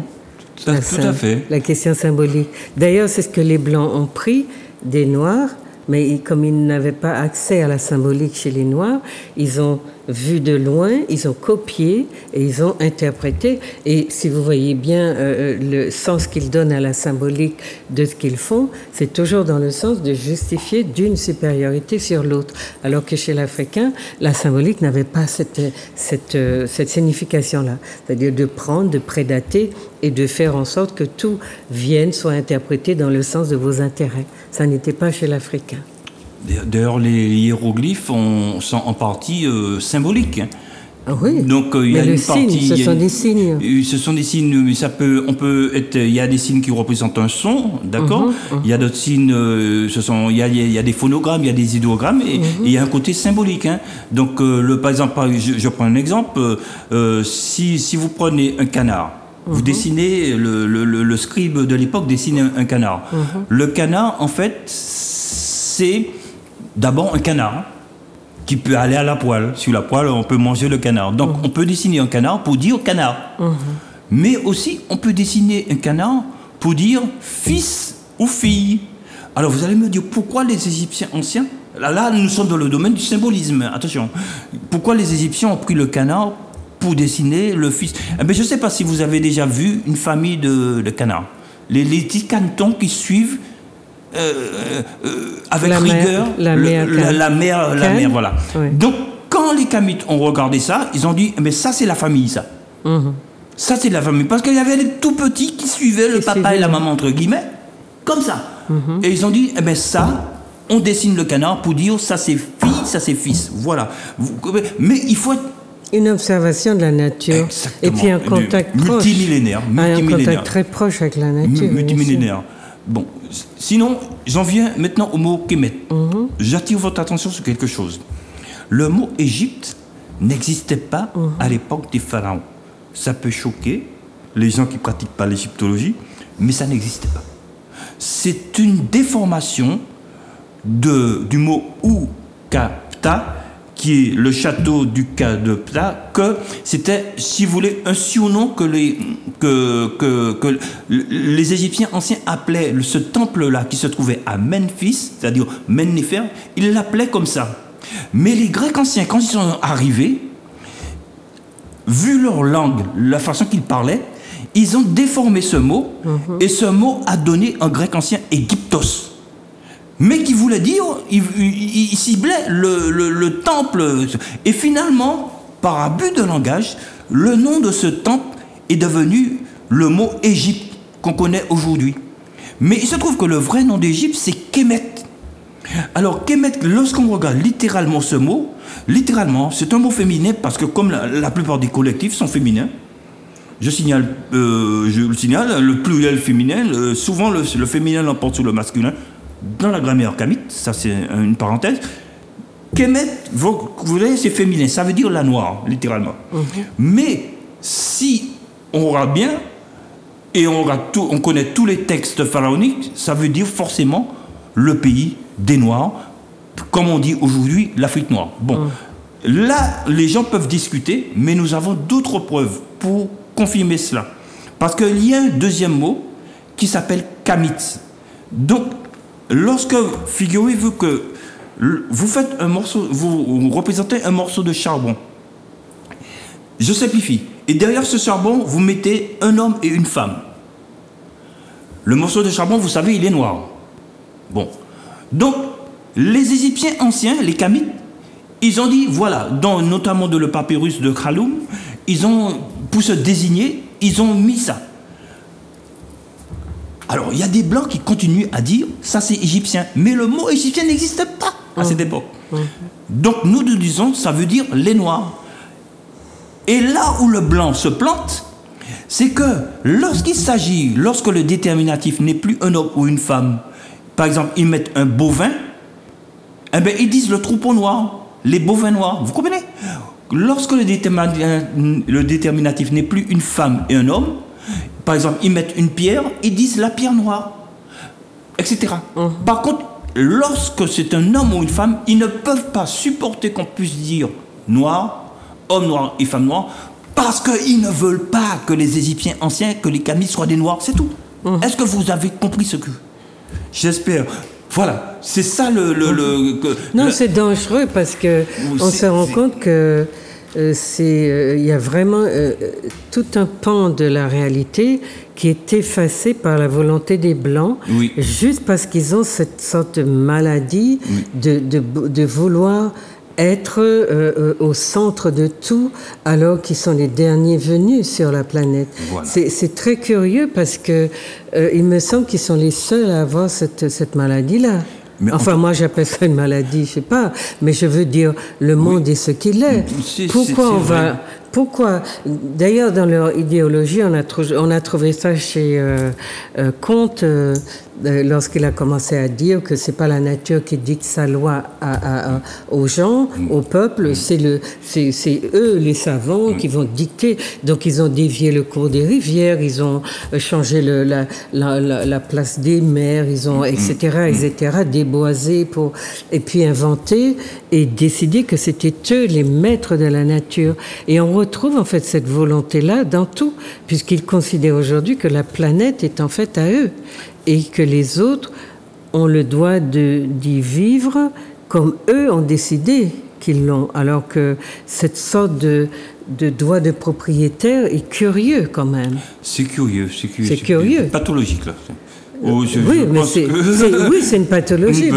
Tout à fait. La question symbolique. D'ailleurs, c'est ce que les Blancs ont pris des Noirs, mais comme ils n'avaient pas accès à la symbolique chez les Noirs, ils ont vu de loin, ils ont copié et ils ont interprété. Et si vous voyez bien le sens qu'ils donnent à la symbolique de ce qu'ils font, c'est toujours dans le sens de justifier d'une supériorité sur l'autre. Alors que chez l'Africain, la symbolique n'avait pas cette signification-là. C'est-à-dire de prendre, de prédater et de faire en sorte que tout soit interprété dans le sens de vos intérêts. Ça n'était pas chez l'Africain. D'ailleurs, les hiéroglyphes sont en partie symboliques. Hein. Ah oui. Donc il y a une partie. Ce sont des signes. Ce sont des signes, mais il y a des signes qui représentent un son, d'accord. Il y a d'autres signes, il y a des phonogrammes, il y a des idéogrammes, et il y a un côté symbolique. Hein. Donc par exemple, je prends un exemple. Si vous prenez un canard. Vous dessinez, le scribe de l'époque dessine un canard. Le canard, en fait, c'est d'abord un canard qui peut aller à la poêle. Sur la poêle, on peut manger le canard. Donc, on peut dessiner un canard pour dire canard. Mais aussi, on peut dessiner un canard pour dire fils ou fille. Alors, vous allez me dire, pourquoi les Égyptiens anciens... Là, nous sommes dans le domaine du symbolisme. Attention. Pourquoi les Égyptiens ont pris le canard pour dessiner le fils? Je ne sais pas si vous avez déjà vu une famille de canards. Les petits canetons qui suivent avec rigueur la mère, voilà. Oui. Donc, quand les Kamites ont regardé ça, ils ont dit, mais ça, c'est la famille, ça. Ça, c'est la famille. Parce qu'il y avait les tout petits qui suivaient le papa et la maman, entre guillemets, comme ça. Et ils ont dit, ça, on dessine le canard pour dire, ça, c'est fille, ça, c'est fils. Voilà. Mais il faut être... Une observation de la nature. Exactement. Et puis un contact proche. Multimillénaire. Un contact très proche avec la nature. Multimillénaire. Bon, sinon, j'en viens maintenant au mot Kemet. J'attire votre attention sur quelque chose. Le mot Égypte n'existait pas à l'époque des pharaons. Ça peut choquer les gens qui ne pratiquent pas l'égyptologie, mais ça n'existait pas. C'est une déformation du mot Oukapta qui est le château du Cas de Ptah, que c'était, si vous voulez, un surnom que les Égyptiens anciens appelaient ce temple-là qui se trouvait à Memphis, c'est-à-dire Mennefer, ils l'appelaient comme ça. Mais les Grecs anciens, quand ils sont arrivés, vu leur langue, la façon qu'ils parlaient, ils ont déformé ce mot, et ce mot a donné en grec ancien Égyptos. Mais qui voulait dire, il ciblait le temple. Et finalement, par abus de langage, le nom de ce temple est devenu le mot Égypte qu'on connaît aujourd'hui. Mais il se trouve que le vrai nom d'Égypte, c'est Kemet. Alors Kemet, lorsqu'on regarde littéralement ce mot, littéralement, c'est un mot féminin parce que comme la plupart des collectifs sont féminins, je le signale, le pluriel féminin, souvent le féminin l'emporte sur le masculin. Dans la grammaire kamite, ça c'est une parenthèse, Kemet, vous voyez, c'est féminin, ça veut dire la noire, littéralement. Mais si on regarde bien, et on connaît tous les textes pharaoniques, ça veut dire forcément le pays des Noirs, comme on dit aujourd'hui l'Afrique noire. Bon, là, les gens peuvent discuter, mais nous avons d'autres preuves pour confirmer cela. Parce qu'il y a un deuxième mot qui s'appelle kamite. Donc, lorsque, figurez-vous que vous faites un morceau, vous représentez un morceau de charbon. Je simplifie. Et derrière ce charbon, vous mettez un homme et une femme. Le morceau de charbon, vous savez, il est noir. Bon. Donc, les Égyptiens anciens, les Kamites, ils ont dit, voilà, notamment dans le papyrus de Khalloum, pour se désigner, ils ont mis ça. Alors, il y a des Blancs qui continuent à dire, ça c'est égyptien. Mais le mot égyptien n'existe pas à cette époque. Donc, nous disons, ça veut dire les Noirs. Et là où le blanc se plante, c'est que lorsque le déterminatif n'est plus un homme ou une femme, par exemple, ils mettent un bovin, eh bien, ils disent le troupeau noir, les bovins noirs. Vous comprenez? Lorsque le déterminatif n'est plus une femme et un homme, par exemple, ils mettent une pierre, ils disent la pierre noire, etc. Par contre, lorsque c'est un homme ou une femme, ils ne peuvent pas supporter qu'on puisse dire noir, homme noir et femme noire, parce qu'ils ne veulent pas que les Égyptiens anciens, que les Kamites soient des noirs, c'est tout. Est-ce que vous avez compris ce que... J'espère. Voilà, c'est ça c'est dangereux parce que on se rend compte que il y a vraiment tout un pan de la réalité qui est effacé par la volonté des Blancs, juste parce qu'ils ont cette sorte de maladie de vouloir être au centre de tout alors qu'ils sont les derniers venus sur la planète. Voilà. C'est très curieux parce que il me semble qu'ils sont les seuls à avoir cette maladie-là. Mais enfin, moi, j'appelle ça une maladie, je sais pas, mais je veux dire, le monde est ce qu'il est. Pourquoi d'ailleurs, dans leur idéologie, on a trouvé ça chez Comte, lorsqu'il a commencé à dire que c'est pas la nature qui dicte sa loi aux gens, au peuple, c'est eux, les savants, qui vont dicter. Donc, ils ont dévié le cours des rivières, ils ont changé la place des mers, ils ont, etc., déboisé et puis inventé et décidé que c'était eux les maîtres de la nature. Et on retrouve en fait cette volonté-là dans tout, puisqu'ils considèrent aujourd'hui que la planète est en fait à eux et que les autres ont le droit d'y vivre comme eux ont décidé qu'ils l'ont, alors que cette sorte de droit de propriétaire est curieux quand même. C'est curieux. C'est pathologique là. C'est une pathologie.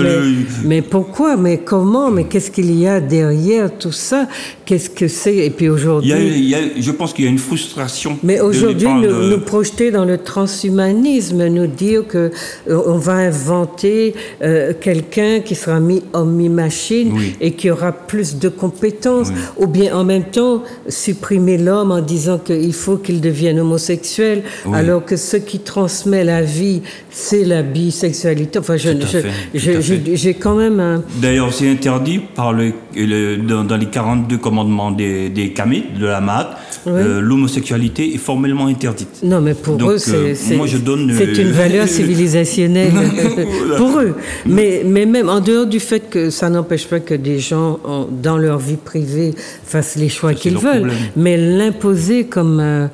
Mais pourquoi? Mais comment? Mais qu'est-ce qu'il y a derrière tout ça? Qu'est-ce que c'est? Et puis aujourd'hui... je pense qu'il y a une frustration. Mais aujourd'hui, nous projeter dans le transhumanisme, nous dire qu'on va inventer quelqu'un qui sera mi-homme, mi-machine et qui aura plus de compétences. Ou bien en même temps, supprimer l'homme en disant qu'il faut qu'il devienne homosexuel, alors que ce qui transmet la vie, c'est la bisexualité. Enfin, j'ai quand même un... D'ailleurs, c'est interdit par dans les 42 commandements des Kamites, de la Mahat, l'homosexualité est formellement interdite. Non, mais pour eux, moi, je donne, c'est une valeur civilisationnelle pour eux. Mais même en dehors du fait que ça n'empêche pas que des gens, dans leur vie privée, fassent les choix qu'ils veulent, problème. Mais l'imposer comme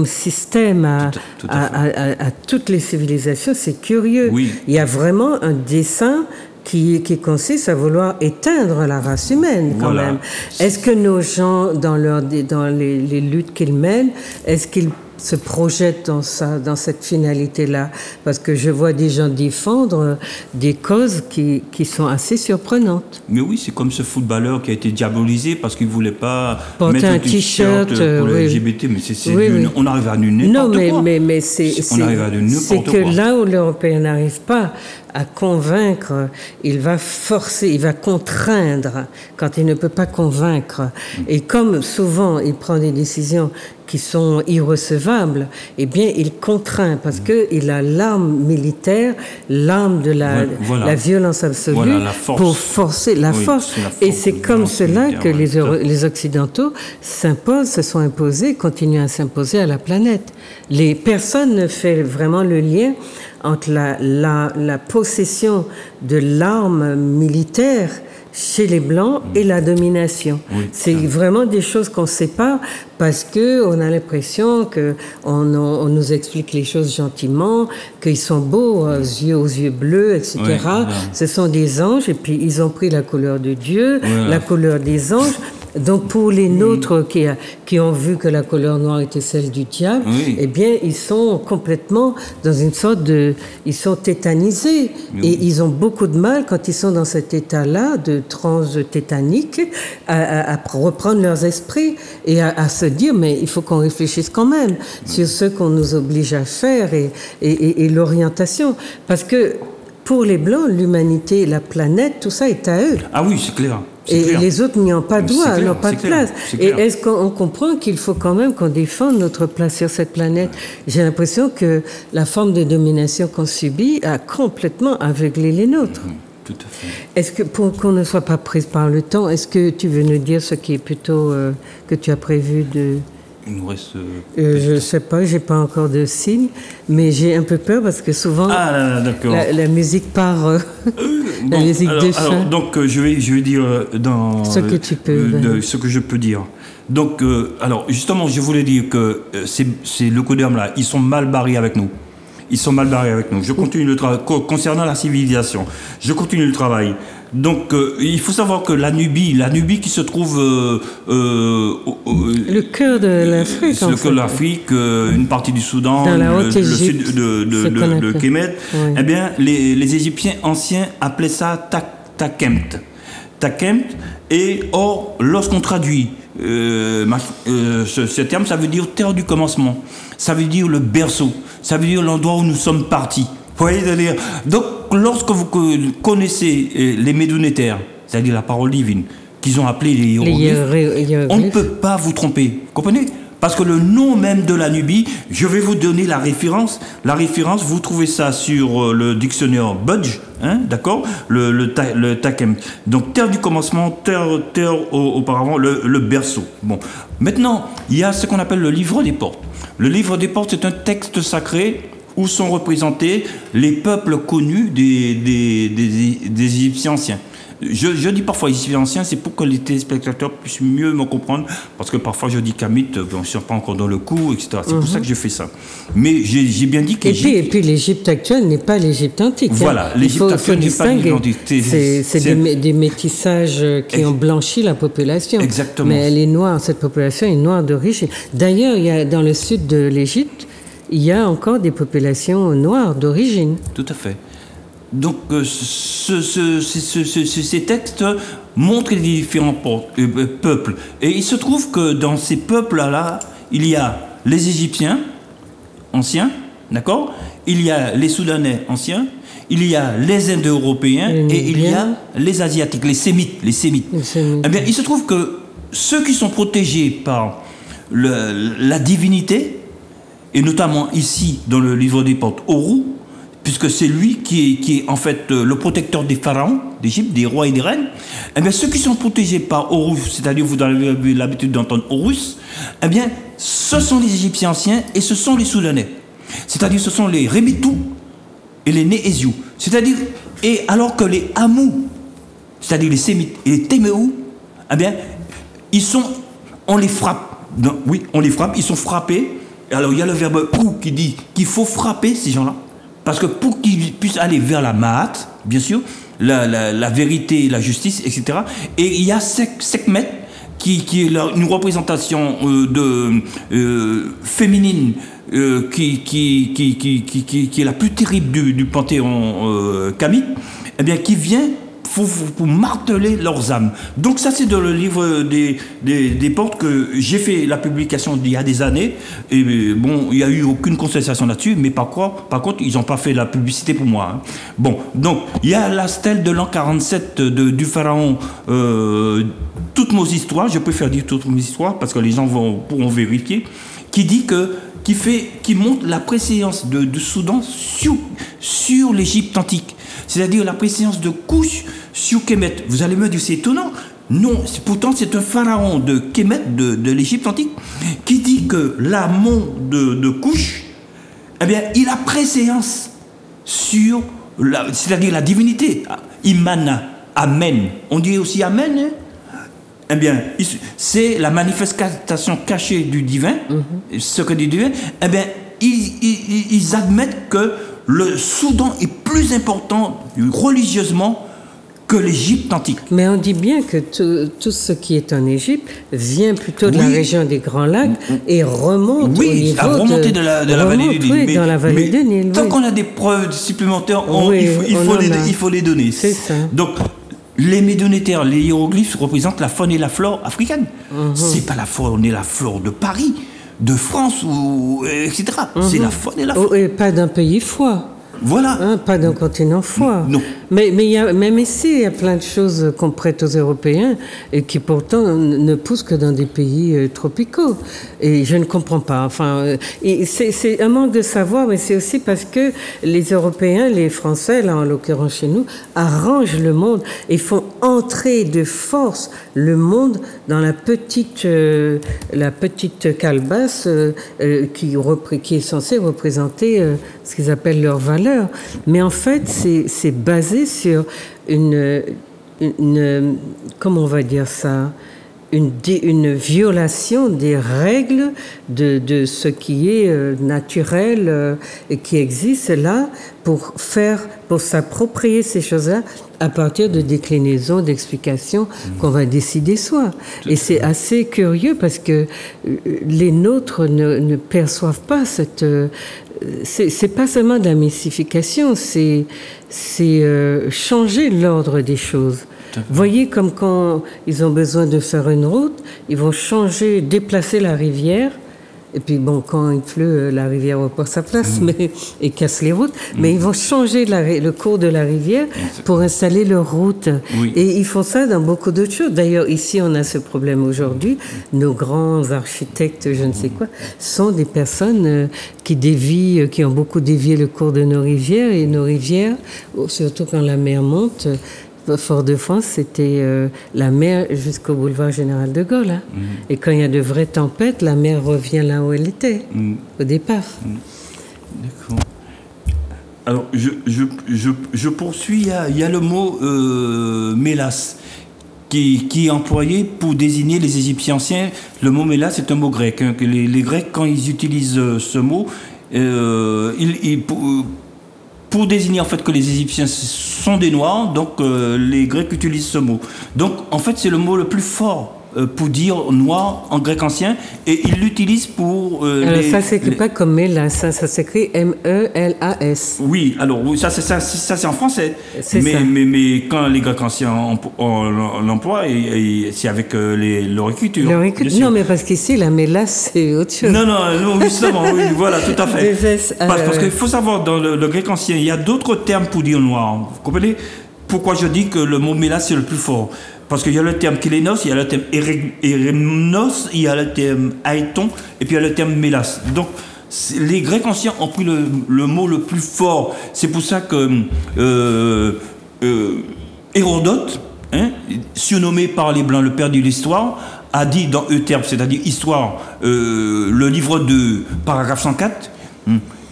système à toutes les civilisations, c'est curieux. Oui. Il y a vraiment un dessein qui consiste à vouloir éteindre la race humaine, quand même. Est-ce que nos gens, dans les luttes qu'ils mènent, est-ce qu'ils se projettent dans cette finalité-là? Parce que je vois des gens défendre des causes qui sont assez surprenantes. Mais oui, c'est comme ce footballeur qui a été diabolisé parce qu'il ne voulait pas porter un t-shirt pour les LGBT. Mais on arrive à n'importe quoi. Non, mais c'est que là où l'Européen n'arrive pas à convaincre, il va forcer, il va contraindre quand il ne peut pas convaincre. Et comme souvent il prend des décisions qui sont irrecevables, eh bien il contraint parce qu'il a l'arme militaire, l'arme de la violence absolue pour forcer la force. Et c'est comme cela que les Occidentaux se sont imposés, continuent à s'imposer à la planète. Les personnes ne font vraiment le lien entre la possession de l'arme militaire chez les Blancs et la domination. Oui, c'est vraiment des choses qu'on sépare parce qu'on a l'impression qu'on nous explique les choses gentiment, qu'ils sont beaux aux yeux bleus, etc. Oui, ce sont des anges et puis ils ont pris la couleur de Dieu, la couleur des anges. Donc pour les nôtres qui ont vu que la couleur noire était celle du diable, eh bien ils sont complètement dans une sorte ils sont tétanisés et ils ont beaucoup de mal quand ils sont dans cet état-là de transe tétanique à reprendre leurs esprits et à se dire mais il faut qu'on réfléchisse quand même sur ce qu'on nous oblige à faire et l'orientation parce que pour les Blancs, l'humanité, la planète, tout ça est à eux. Ah oui, c'est clair. Et les autres n'y ont pas de droit, n'ont pas de place. Et est-ce qu'on comprend qu'il faut quand même qu'on défende notre place sur cette planète? J'ai l'impression que la forme de domination qu'on subit a complètement aveuglé les nôtres. Tout à fait. Est-ce que, pour qu'on ne soit pas prise par le temps, est-ce que tu veux nous dire ce qui est plutôt que tu as prévu de... Il nous reste... je ne sais pas, j'ai pas encore de signe, mais j'ai un peu peur parce que souvent la musique part... la musique de fin. Alors, donc je vais dire dans ce que tu peux, ce que je peux dire. Donc alors justement, je voulais dire que ces leucodermes là, ils sont mal barrés avec nous. Ils sont mal barrés avec nous. Je continue le travail concernant la civilisation. Je continue le travail. Donc, il faut savoir que la Nubie qui se trouve le cœur de l'Afrique, le cœur de l'Afrique, une partie du Soudan, le sud de Kémet, eh bien, les Égyptiens anciens appelaient ça Takemt. Et or, lorsqu'on traduit ce terme, ça veut dire terre du commencement. Ça veut dire le berceau. Ça veut dire l'endroit où nous sommes partis. Vous voyez, c'est-à-dire, donc, lorsque vous connaissez les Médounétaires, c'est-à-dire la parole divine, qu'ils ont appelé les hiéroglyphes, on ne peut pas vous tromper. Vous comprenez? Parce que le nom même de la Nubie, je vais vous donner la référence. La référence, vous trouvez ça sur le dictionnaire Budge, d'accord? Le Takem. Donc, terre du commencement, terre auparavant, le berceau. Bon. Maintenant, il y a ce qu'on appelle le livre des portes. Le livre des portes, c'est un texte sacré où sont représentés les peuples connus des Égyptiens anciens. Je dis parfois Égyptiens anciens, c'est pour que les téléspectateurs puissent mieux me comprendre, parce que parfois je dis Kamite, je ne suis pas encore dans le coup, etc. C'est pour ça que je fais ça. Mais j'ai bien dit qu'Égypte... Et puis l'Égypte actuelle n'est pas l'Égypte antique. Voilà, l'Égypte actuelle n'est pas l'Égypte antique. C'est des métissages qui ont blanchi la population. Exactement. Mais elle est noire, cette population est noire d'origine. D'ailleurs, il y a dans le sud de l'Égypte, il y a encore des populations noires d'origine. Tout à fait. Donc, ces textes montrent les différents peuples. Et il se trouve que dans ces peuples-là, il y a les Égyptiens anciens, d'accord? Il y a les Soudanais anciens, il y a les Indo-Européens et il y a les Asiatiques, les Sémites. Eh bien, il se trouve que ceux qui sont protégés par la divinité, et notamment ici, dans le livre des portes, Horus, puisque c'est lui qui est en fait le protecteur des pharaons d'Égypte, des rois et des reines, eh bien, ceux qui sont protégés par Horus, c'est-à-dire vous avez l'habitude d'entendre Horus, eh bien, ce sont les Égyptiens anciens et ce sont les Soudanais. C'est-à-dire ce sont les Rémitou et les Néhésiou. C'est-à-dire, et alors que les Hamou, c'est-à-dire les Sémites et les Téméou, eh bien, on les frappe. Non, oui, on les frappe, ils sont frappés. Alors il y a le verbe ou qui dit qu'il faut frapper ces gens-là. Parce que pour qu'ils puissent aller vers la Ma'at, bien sûr, la vérité, la justice, etc. Et il y a Sekhmet, qui est une représentation féminine qui est la plus terrible du panthéon kamite, eh bien, qui vient pour marteler leurs âmes. Donc ça, c'est dans le livre des portes que j'ai fait la publication il y a des années. Et bon, il n'y a eu aucune contestation là-dessus, mais par contre, ils n'ont pas fait la publicité pour moi. Hein. Bon, donc, il y a la stèle de l'an 47 du pharaon, toutes nos histoires, je préfère dire toutes nos histoires, parce que les gens pourront vérifier, qui montre la préséance du Soudan sur l'Égypte antique. C'est-à-dire la préséance de Couch sur Kémet. Vous allez me dire, c'est étonnant. Non, pourtant c'est un pharaon de Kémet, de l'Égypte antique, qui dit que l'amont de Couch, eh bien, il a préséance sur, c'est-à-dire la divinité. Imana, Amen. On dit aussi Amen, hein? Eh bien, c'est la manifestation cachée du divin, secret du divin. Eh bien, ils admettent que le Soudan est plus important religieusement que l'Égypte antique. Mais on dit bien que tout ce qui est en Égypte vient plutôt de la région des Grands Lacs et remonte au niveau de la vallée du Nil. Oui, dans la vallée du Nil. Tant qu'on a des preuves supplémentaires, il faut les donner. C'est ça. Donc, les médonnétaires, les hiéroglyphes représentent la faune et la flore africaine. C'est pas la faune et la flore de Paris, de France, etc. C'est la faune et la flore. Et pas d'un pays foi. Voilà. Hein, pas d'un continent foi. Non. Mais même ici, il y a plein de choses qu'on prête aux Européens et qui pourtant ne poussent que dans des pays tropicaux. Et je ne comprends pas. Enfin, c'est un manque de savoir, mais c'est aussi parce que les Européens, les Français, là en l'occurrence chez nous, arrangent le monde et font entrer de force le monde dans la petite calebasse qui est censée représenter ce qu'ils appellent leurs valeurs. Mais en fait, c'est basé sur une comment on va dire ça, une violation des règles de ce qui est naturel et qui existe là pour s'approprier ces choses-là à partir de déclinaisons, d'explications qu'on va décider soi. Et c'est assez curieux parce que les nôtres ne perçoivent pas cette... c'est pas seulement de la mystification, c'est changer l'ordre des choses. Voyez comme quand ils ont besoin de faire une route, ils vont déplacer la rivière. Et puis bon, quand il pleut, la rivière reprend sa place et casse les routes. Mais ils vont changer le cours de la rivière pour installer leur route. Oui. Et ils font ça dans beaucoup d'autres choses. D'ailleurs, ici, on a ce problème aujourd'hui. Nos grands architectes, je ne sais quoi, sont des personnes qui ont beaucoup dévié le cours de nos rivières. Et nos rivières, surtout quand la mer monte... Fort-de-France, c'était la mer jusqu'au boulevard Général de Gaulle. Hein. Et quand il y a de vraies tempêtes, la mer revient là où elle était, au départ. D'accord. Alors, je poursuis. Il y a le mot mélas qui est employé pour désigner les Égyptiens anciens. Le mot mélas, c'est un mot grec. Hein, que les Grecs, quand ils utilisent ce mot, pour désigner en fait que les Égyptiens sont des Noirs, donc les Grecs utilisent ce mot. Donc en fait c'est le mot le plus fort pour dire noir en grec ancien, et ils l'utilisent pour... alors ça s'écrit pas comme mélas, ça s'écrit M-E-L-A-S. Oui, alors ça c'est en français. Mais quand les Grecs anciens l'emploient, c'est avec leur écriture. Non, mais parce qu'ici la mélas c'est autre chose. Non, justement, oui, voilà, tout à fait. Parce qu'il faut savoir, dans le grec ancien, il y a d'autres termes pour dire noir. Vous comprenez pourquoi je dis que le mot mélas c'est le plus fort? Parce qu'il y a le terme kélénos, il y a le terme érémnos, il y a le terme aïton, et puis il y a le terme mélas. Donc, Les Grecs anciens ont pris le mot le plus fort. C'est pour ça que Hérodote, surnommé par les Blancs le père de l'histoire, a dit dans Euterpe, c'est-à-dire Histoire, le livre 2, paragraphe 104,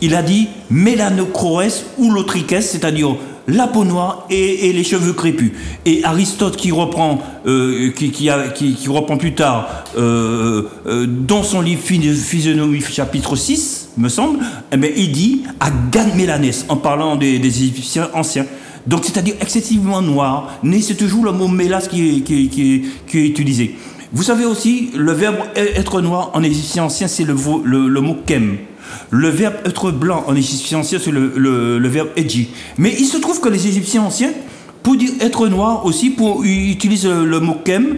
il a dit mélanocroès ou l'autrichès, c'est-à-dire la peau noire et les cheveux crépus. Et Aristote qui reprend plus tard dans son livre Physionomie chapitre 6, me semble, il dit Agan Mélanès en parlant des Égyptiens anciens. Donc c'est-à-dire excessivement noir. Mais c'est toujours le mot mélas qui est utilisé. Vous savez aussi, le verbe être noir en égyptien ancien, c'est le mot kem. Le verbe être blanc en égyptien ancien, c'est le verbe edji. Mais il se trouve que les Égyptiens anciens, pour dire être noir aussi, ils utilisent le mot kem,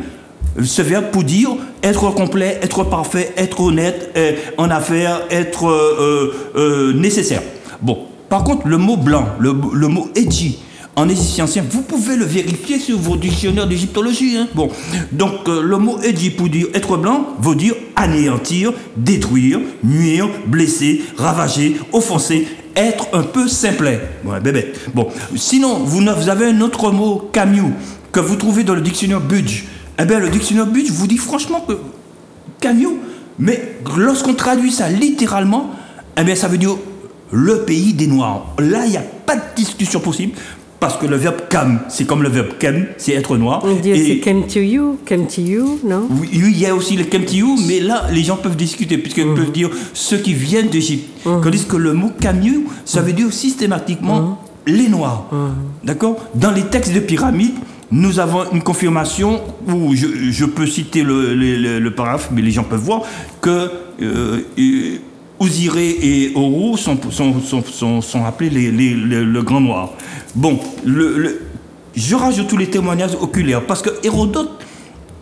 ce verbe pour dire être complet, être parfait, être honnête en affaires, être nécessaire. Bon, par contre, le mot blanc, le mot edji, en égyptien ancien, vous pouvez le vérifier sur vos dictionnaires d'égyptologie. Bon, donc le mot edji pour dire être blanc veut dire anéantir, détruire, nuire, blesser, ravager, offenser, être un peu simplet. Ouais, bébé. Bon, sinon vous avez un autre mot camiou que vous trouvez dans le dictionnaire Budge. Le dictionnaire Budge vous dit franchement que camiou, mais lorsqu'on traduit ça littéralement, ça veut dire le pays des Noirs. Là, il n'y a pas de discussion possible. Parce que le verbe cam, c'est comme le verbe kem, c'est être noir. On dit c'est came to you, non? Oui, il y a aussi le came to you, mais là, les gens peuvent discuter, puisqu'ils peuvent dire ceux qui viennent d'Égypte. Tandis que le mot came you, ça veut dire systématiquement les Noirs. D'accord? Dans les textes de pyramide, nous avons une confirmation où je peux citer le paragraphe, mais les gens peuvent voir que Osiré et Horus sont appelés le Grand Noir. Bon, je rajoute tous les témoignages oculaires parce que Hérodote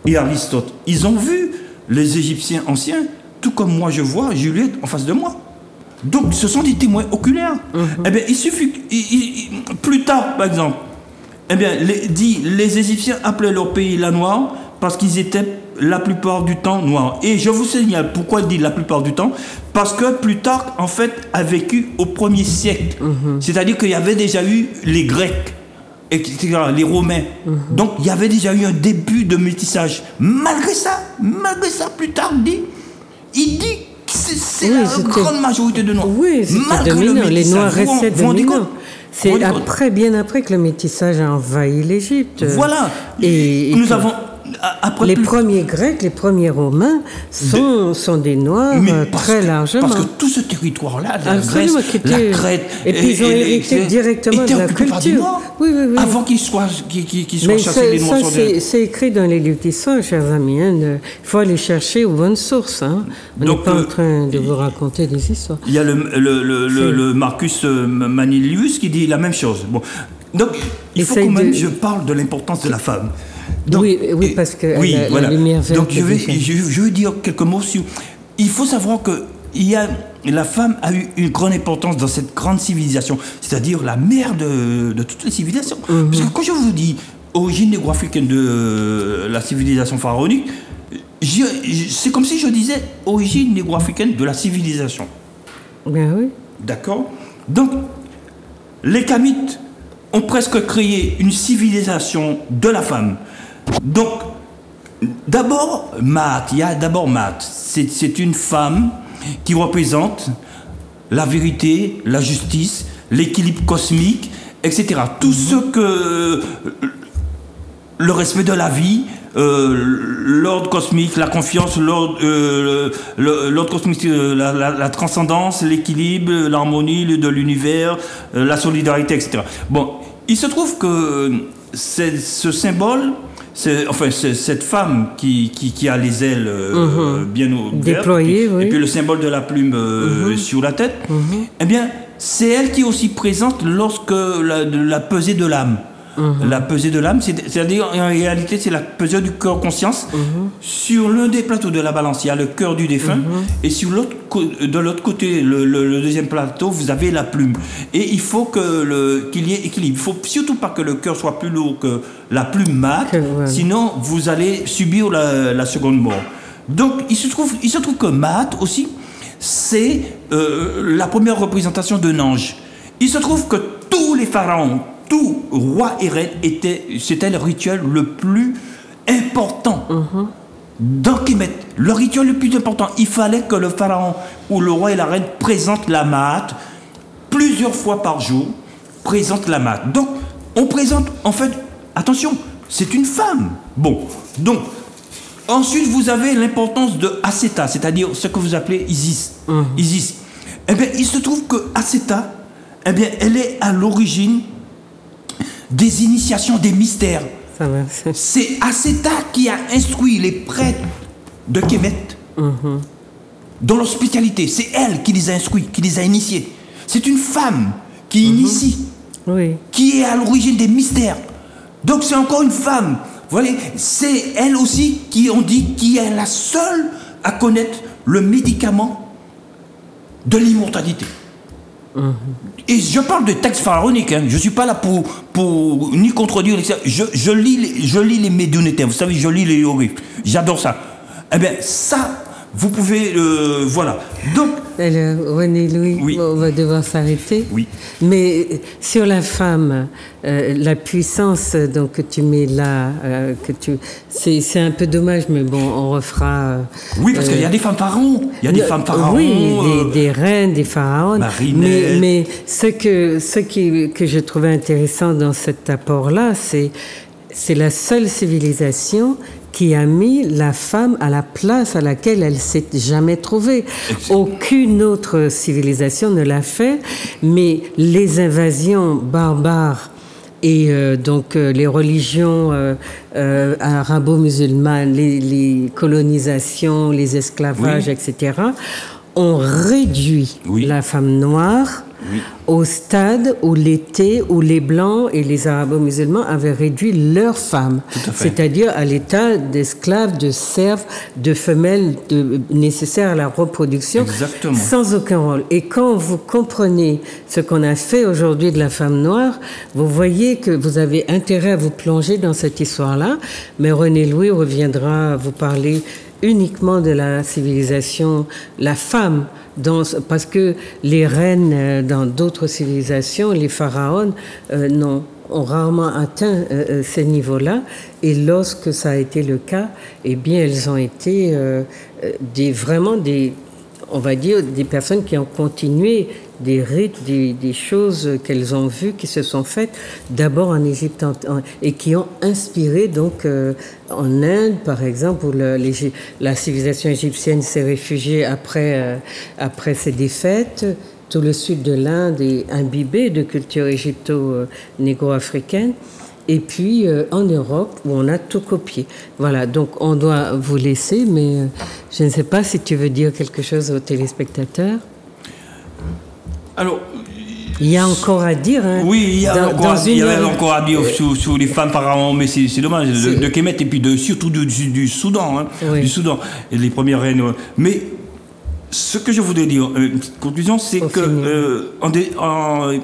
et Aristote, ils ont vu les Égyptiens anciens, tout comme moi je vois Juliette en face de moi. Donc ce sont des témoins oculaires. Il suffit, plus tard par exemple, les Égyptiens appelaient leur pays la Noire parce qu'ils étaient la plupart du temps noirs. Et je vous signale pourquoi il dit la plupart du temps, parce que Plutarque en fait a vécu au 1er siècle. C'est-à-dire qu'il y avait déjà eu les Grecs, etc., les Romains. Donc il y avait déjà eu un début de métissage. Malgré ça, Plutarque dit, que c'est la grande majorité de Noirs. Oui, c'était dominant. Les Noirs restaient dominants. C'est bien après que le métissage a envahi l'Égypte. Voilà. Et nous avons... les premiers Grecs, les premiers Romains sont des Noirs très largement. Parce que tout ce territoire-là, la Grèce, la Crète... Et puis ils ont hérité directement de la culture. Oui. Avant qu'ils soient chassés, les Noirs sont c'est écrit dans les livres d'histoire, chers amis. Il faut aller chercher aux bonnes sources. On n'est pas en train de vous raconter des histoires. Il y a le Marcus Manilius qui dit la même chose. Bon. Donc, il faut quand même je parle de l'importance de la femme. Donc, oui, parce que la lumière verte. Donc je veux dire quelques mots sur. Il faut savoir que la femme a eu une grande importance dans cette grande civilisation, c'est-à-dire la mère de toutes les civilisations. Parce que quand je vous dis origine négro-africaine de la civilisation pharaonique, c'est comme si je disais origine négro-africaine de la civilisation. Ben oui. D'accord. Donc les Kamites ont presque créé une civilisation de la femme. Donc, d'abord Maat, c'est une femme qui représente la vérité, la justice, l'équilibre cosmique, etc. Tout ce que le respect de la vie, l'ordre cosmique, la confiance, l'ordre cosmique, la transcendance, l'équilibre, l'harmonie de l'univers, la solidarité, etc. Bon, il se trouve que ce symbole, cette femme qui a les ailes bien déployées, et puis le symbole de la plume sur la tête, c'est elle qui est aussi présente lorsque la pesée de l'âme. La pesée de l'âme, c'est-à-dire en réalité c'est la pesée du cœur-conscience. Sur l'un des plateaux de la balance, il y a le cœur du défunt, et de l'autre côté, le deuxième plateau, vous avez la plume. Et il faut qu'il y ait équilibre. Il ne faut surtout pas que le cœur soit plus lourd que la plume mate, sinon vous allez subir la seconde mort. Donc il se trouve que Maat aussi, c'est la première représentation d'un ange. Il se trouve que tous les pharaons, tous rois et reines, c'était le rituel le plus important. Dans Kemet, le rituel le plus important, il fallait que le pharaon ou le roi et la reine présentent la Maat plusieurs fois par jour, présentent la Maat. Donc, on présente, en fait, attention, c'est une femme. Bon, donc, ensuite, vous avez l'importance de Aceta, c'est-à-dire ce que vous appelez Isis. Isis. Eh bien, il se trouve que Aceta, eh bien, elle est à l'origine des initiations des mystères. C'est Aceta qui a instruit les prêtres de Kemet dans l'hospitalité. C'est elle qui les a instruits, qui les a initiés. C'est une femme qui initie, qui est à l'origine des mystères. Donc c'est encore une femme. Vous voyez, c'est elle aussi qui, on dit, qui est la seule à connaître le médicament de l'immortalité. Et je parle de textes pharaoniques, hein. Je ne suis pas là pour ni contredire, je lis les médiumnités, vous savez, je lis les hiéroglyphes, j'adore ça. Eh bien, ça, vous pouvez, voilà. Donc, René Louis, on va devoir s'arrêter. Oui. Mais sur la femme, la puissance donc, que tu mets là, c'est un peu dommage, mais bon, on refera. Oui, parce qu'il y a des femmes pharaons. Il y a des femmes pharaons. Oui, des reines, des pharaons. Mais ce que je trouvais intéressant dans cet apport-là, c'est la seule civilisation qui a mis la femme à la place à laquelle elle s'est jamais trouvée. Aucune autre civilisation ne l'a fait, mais les invasions barbares et donc les religions arabo-musulmanes, les colonisations, les esclavages, etc., ont réduit la femme noire au stade où les Blancs et les Arabo-musulmans avaient réduit leurs femmes, c'est-à-dire à l'état d'esclaves, de serfs, de femelles nécessaires à la reproduction, sans aucun rôle. Et quand vous comprenez ce qu'on a fait aujourd'hui de la femme noire, vous voyez que vous avez intérêt à vous plonger dans cette histoire-là, mais René Louis reviendra vous parler uniquement de la civilisation, la femme, parce que les reines dans d'autres civilisations, les pharaons, ont rarement atteint ces niveaux-là. Et lorsque ça a été le cas, eh bien, elles ont été on va dire, des personnes qui ont continué des rites, des choses qu'elles ont vues, qui se sont faites d'abord en Égypte et qui ont inspiré donc en Inde, par exemple, où la civilisation égyptienne s'est réfugiée après ses défaites. Tout le sud de l'Inde est imbibé de culture égypto-négro-africaine. Et puis en Europe, où on a tout copié. Voilà, donc on doit vous laisser, mais je ne sais pas si tu veux dire quelque chose aux téléspectateurs. Alors, il y a encore à dire. Hein, oui, il y a encore à dire sur les femmes pharaons, mais c'est dommage, de Kemet et puis surtout du Soudan. Hein, du Soudan, et les premières reines. Mais ce que je voudrais dire, conclusion, c'est que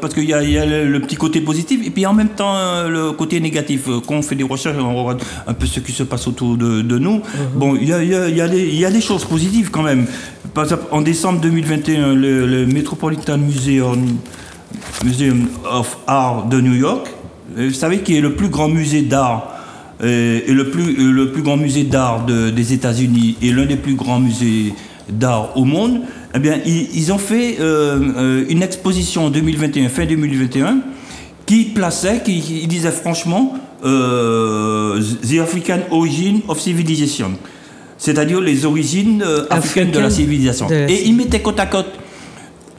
parce qu'il y a le petit côté positif et puis en même temps le côté négatif. Quand on fait des recherches, on regarde un peu ce qui se passe autour de nous. Bon, il y a des choses positives quand même. Par exemple, en décembre 2021, le Metropolitan Museum of Art de New York, vous savez, qui est le plus grand musée d'art et le plus grand musée d'art des États-Unis et l'un des plus grands musées d'art au monde, eh bien, ils ont fait une exposition en 2021, fin 2021, qui disait franchement The African Origin of Civilization, c'est-à-dire les origines africaines de la civilisation. Et ils mettaient côte à côte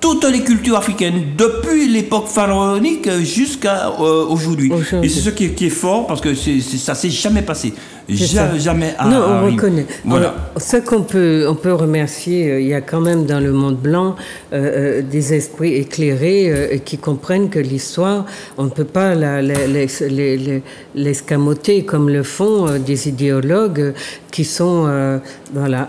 toutes les cultures africaines, depuis l'époque pharaonique jusqu'à aujourd'hui. Et c'est ce qui est fort, parce que ça s'est jamais passé. Jamais Non, on reconnaît. Voilà. Alors, ce qu'on peut remercier, il y a quand même dans le monde blanc des esprits éclairés qui comprennent que l'histoire, on ne peut pas l'escamoter comme le font des idéologues qui sont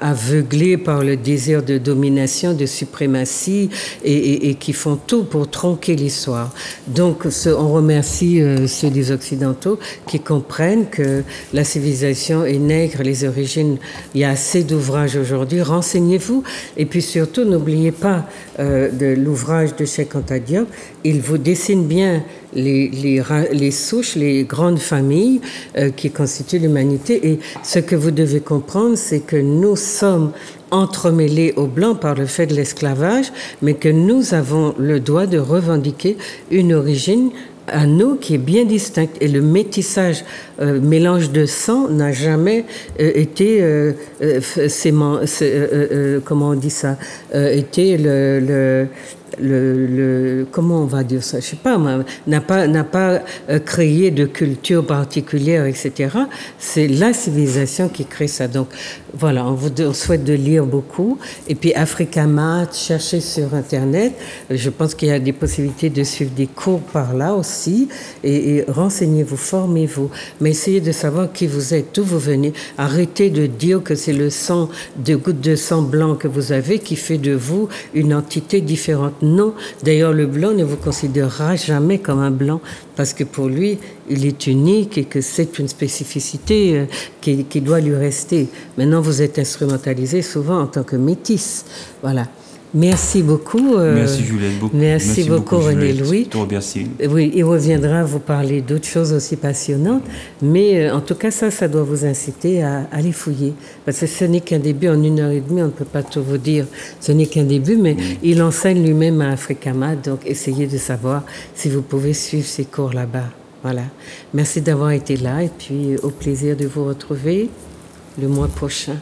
aveuglés par le désir de domination, de suprématie et qui font tout pour tronquer l'histoire. Donc, on remercie ceux des Occidentaux qui comprennent que la civilisation civilisation est nègre, les origines. Il y a assez d'ouvrages aujourd'hui. Renseignez-vous. Et puis surtout, n'oubliez pas de l'ouvrage de Cheikh Anta Diop. Il vous dessine bien les souches, les grandes familles qui constituent l'humanité. Et ce que vous devez comprendre, c'est que nous sommes entremêlés aux Blancs par le fait de l'esclavage, mais que nous avons le droit de revendiquer une origine à nous qui est bien distincte. Et le métissage, mélange de sang, n'a jamais été, comment on dit ça, été comment on va dire ça, je sais pas, n'a pas créé de culture particulière, etc. C'est la civilisation qui crée ça. Donc voilà, on souhaite de lire beaucoup. Et puis Africamat, cherchez sur Internet. Je pense qu'il y a des possibilités de suivre des cours par là aussi. Et renseignez-vous, formez-vous. Mais essayez de savoir qui vous êtes, d'où vous venez. Arrêtez de dire que c'est le sang, de gouttes de sang blanc que vous avez qui fait de vous une entité différente. Non, d'ailleurs le blanc ne vous considérera jamais comme un blanc parce que pour lui, il est unique et que c'est une spécificité qui doit lui rester. Maintenant, vous êtes instrumentalisé souvent en tant que métisse. Voilà. Merci beaucoup. Merci Juliette. Merci beaucoup René Louis. Je te remercie. Oui, il reviendra vous parler d'autres choses aussi passionnantes. Mais en tout cas, ça doit vous inciter à aller fouiller. Parce que ce n'est qu'un début. En 1h30, on ne peut pas tout vous dire. Ce n'est qu'un début, mais il enseigne lui-même à Africamat. Donc, essayez de savoir si vous pouvez suivre ses cours là-bas. Voilà. Merci d'avoir été là et puis au plaisir de vous retrouver le mois prochain.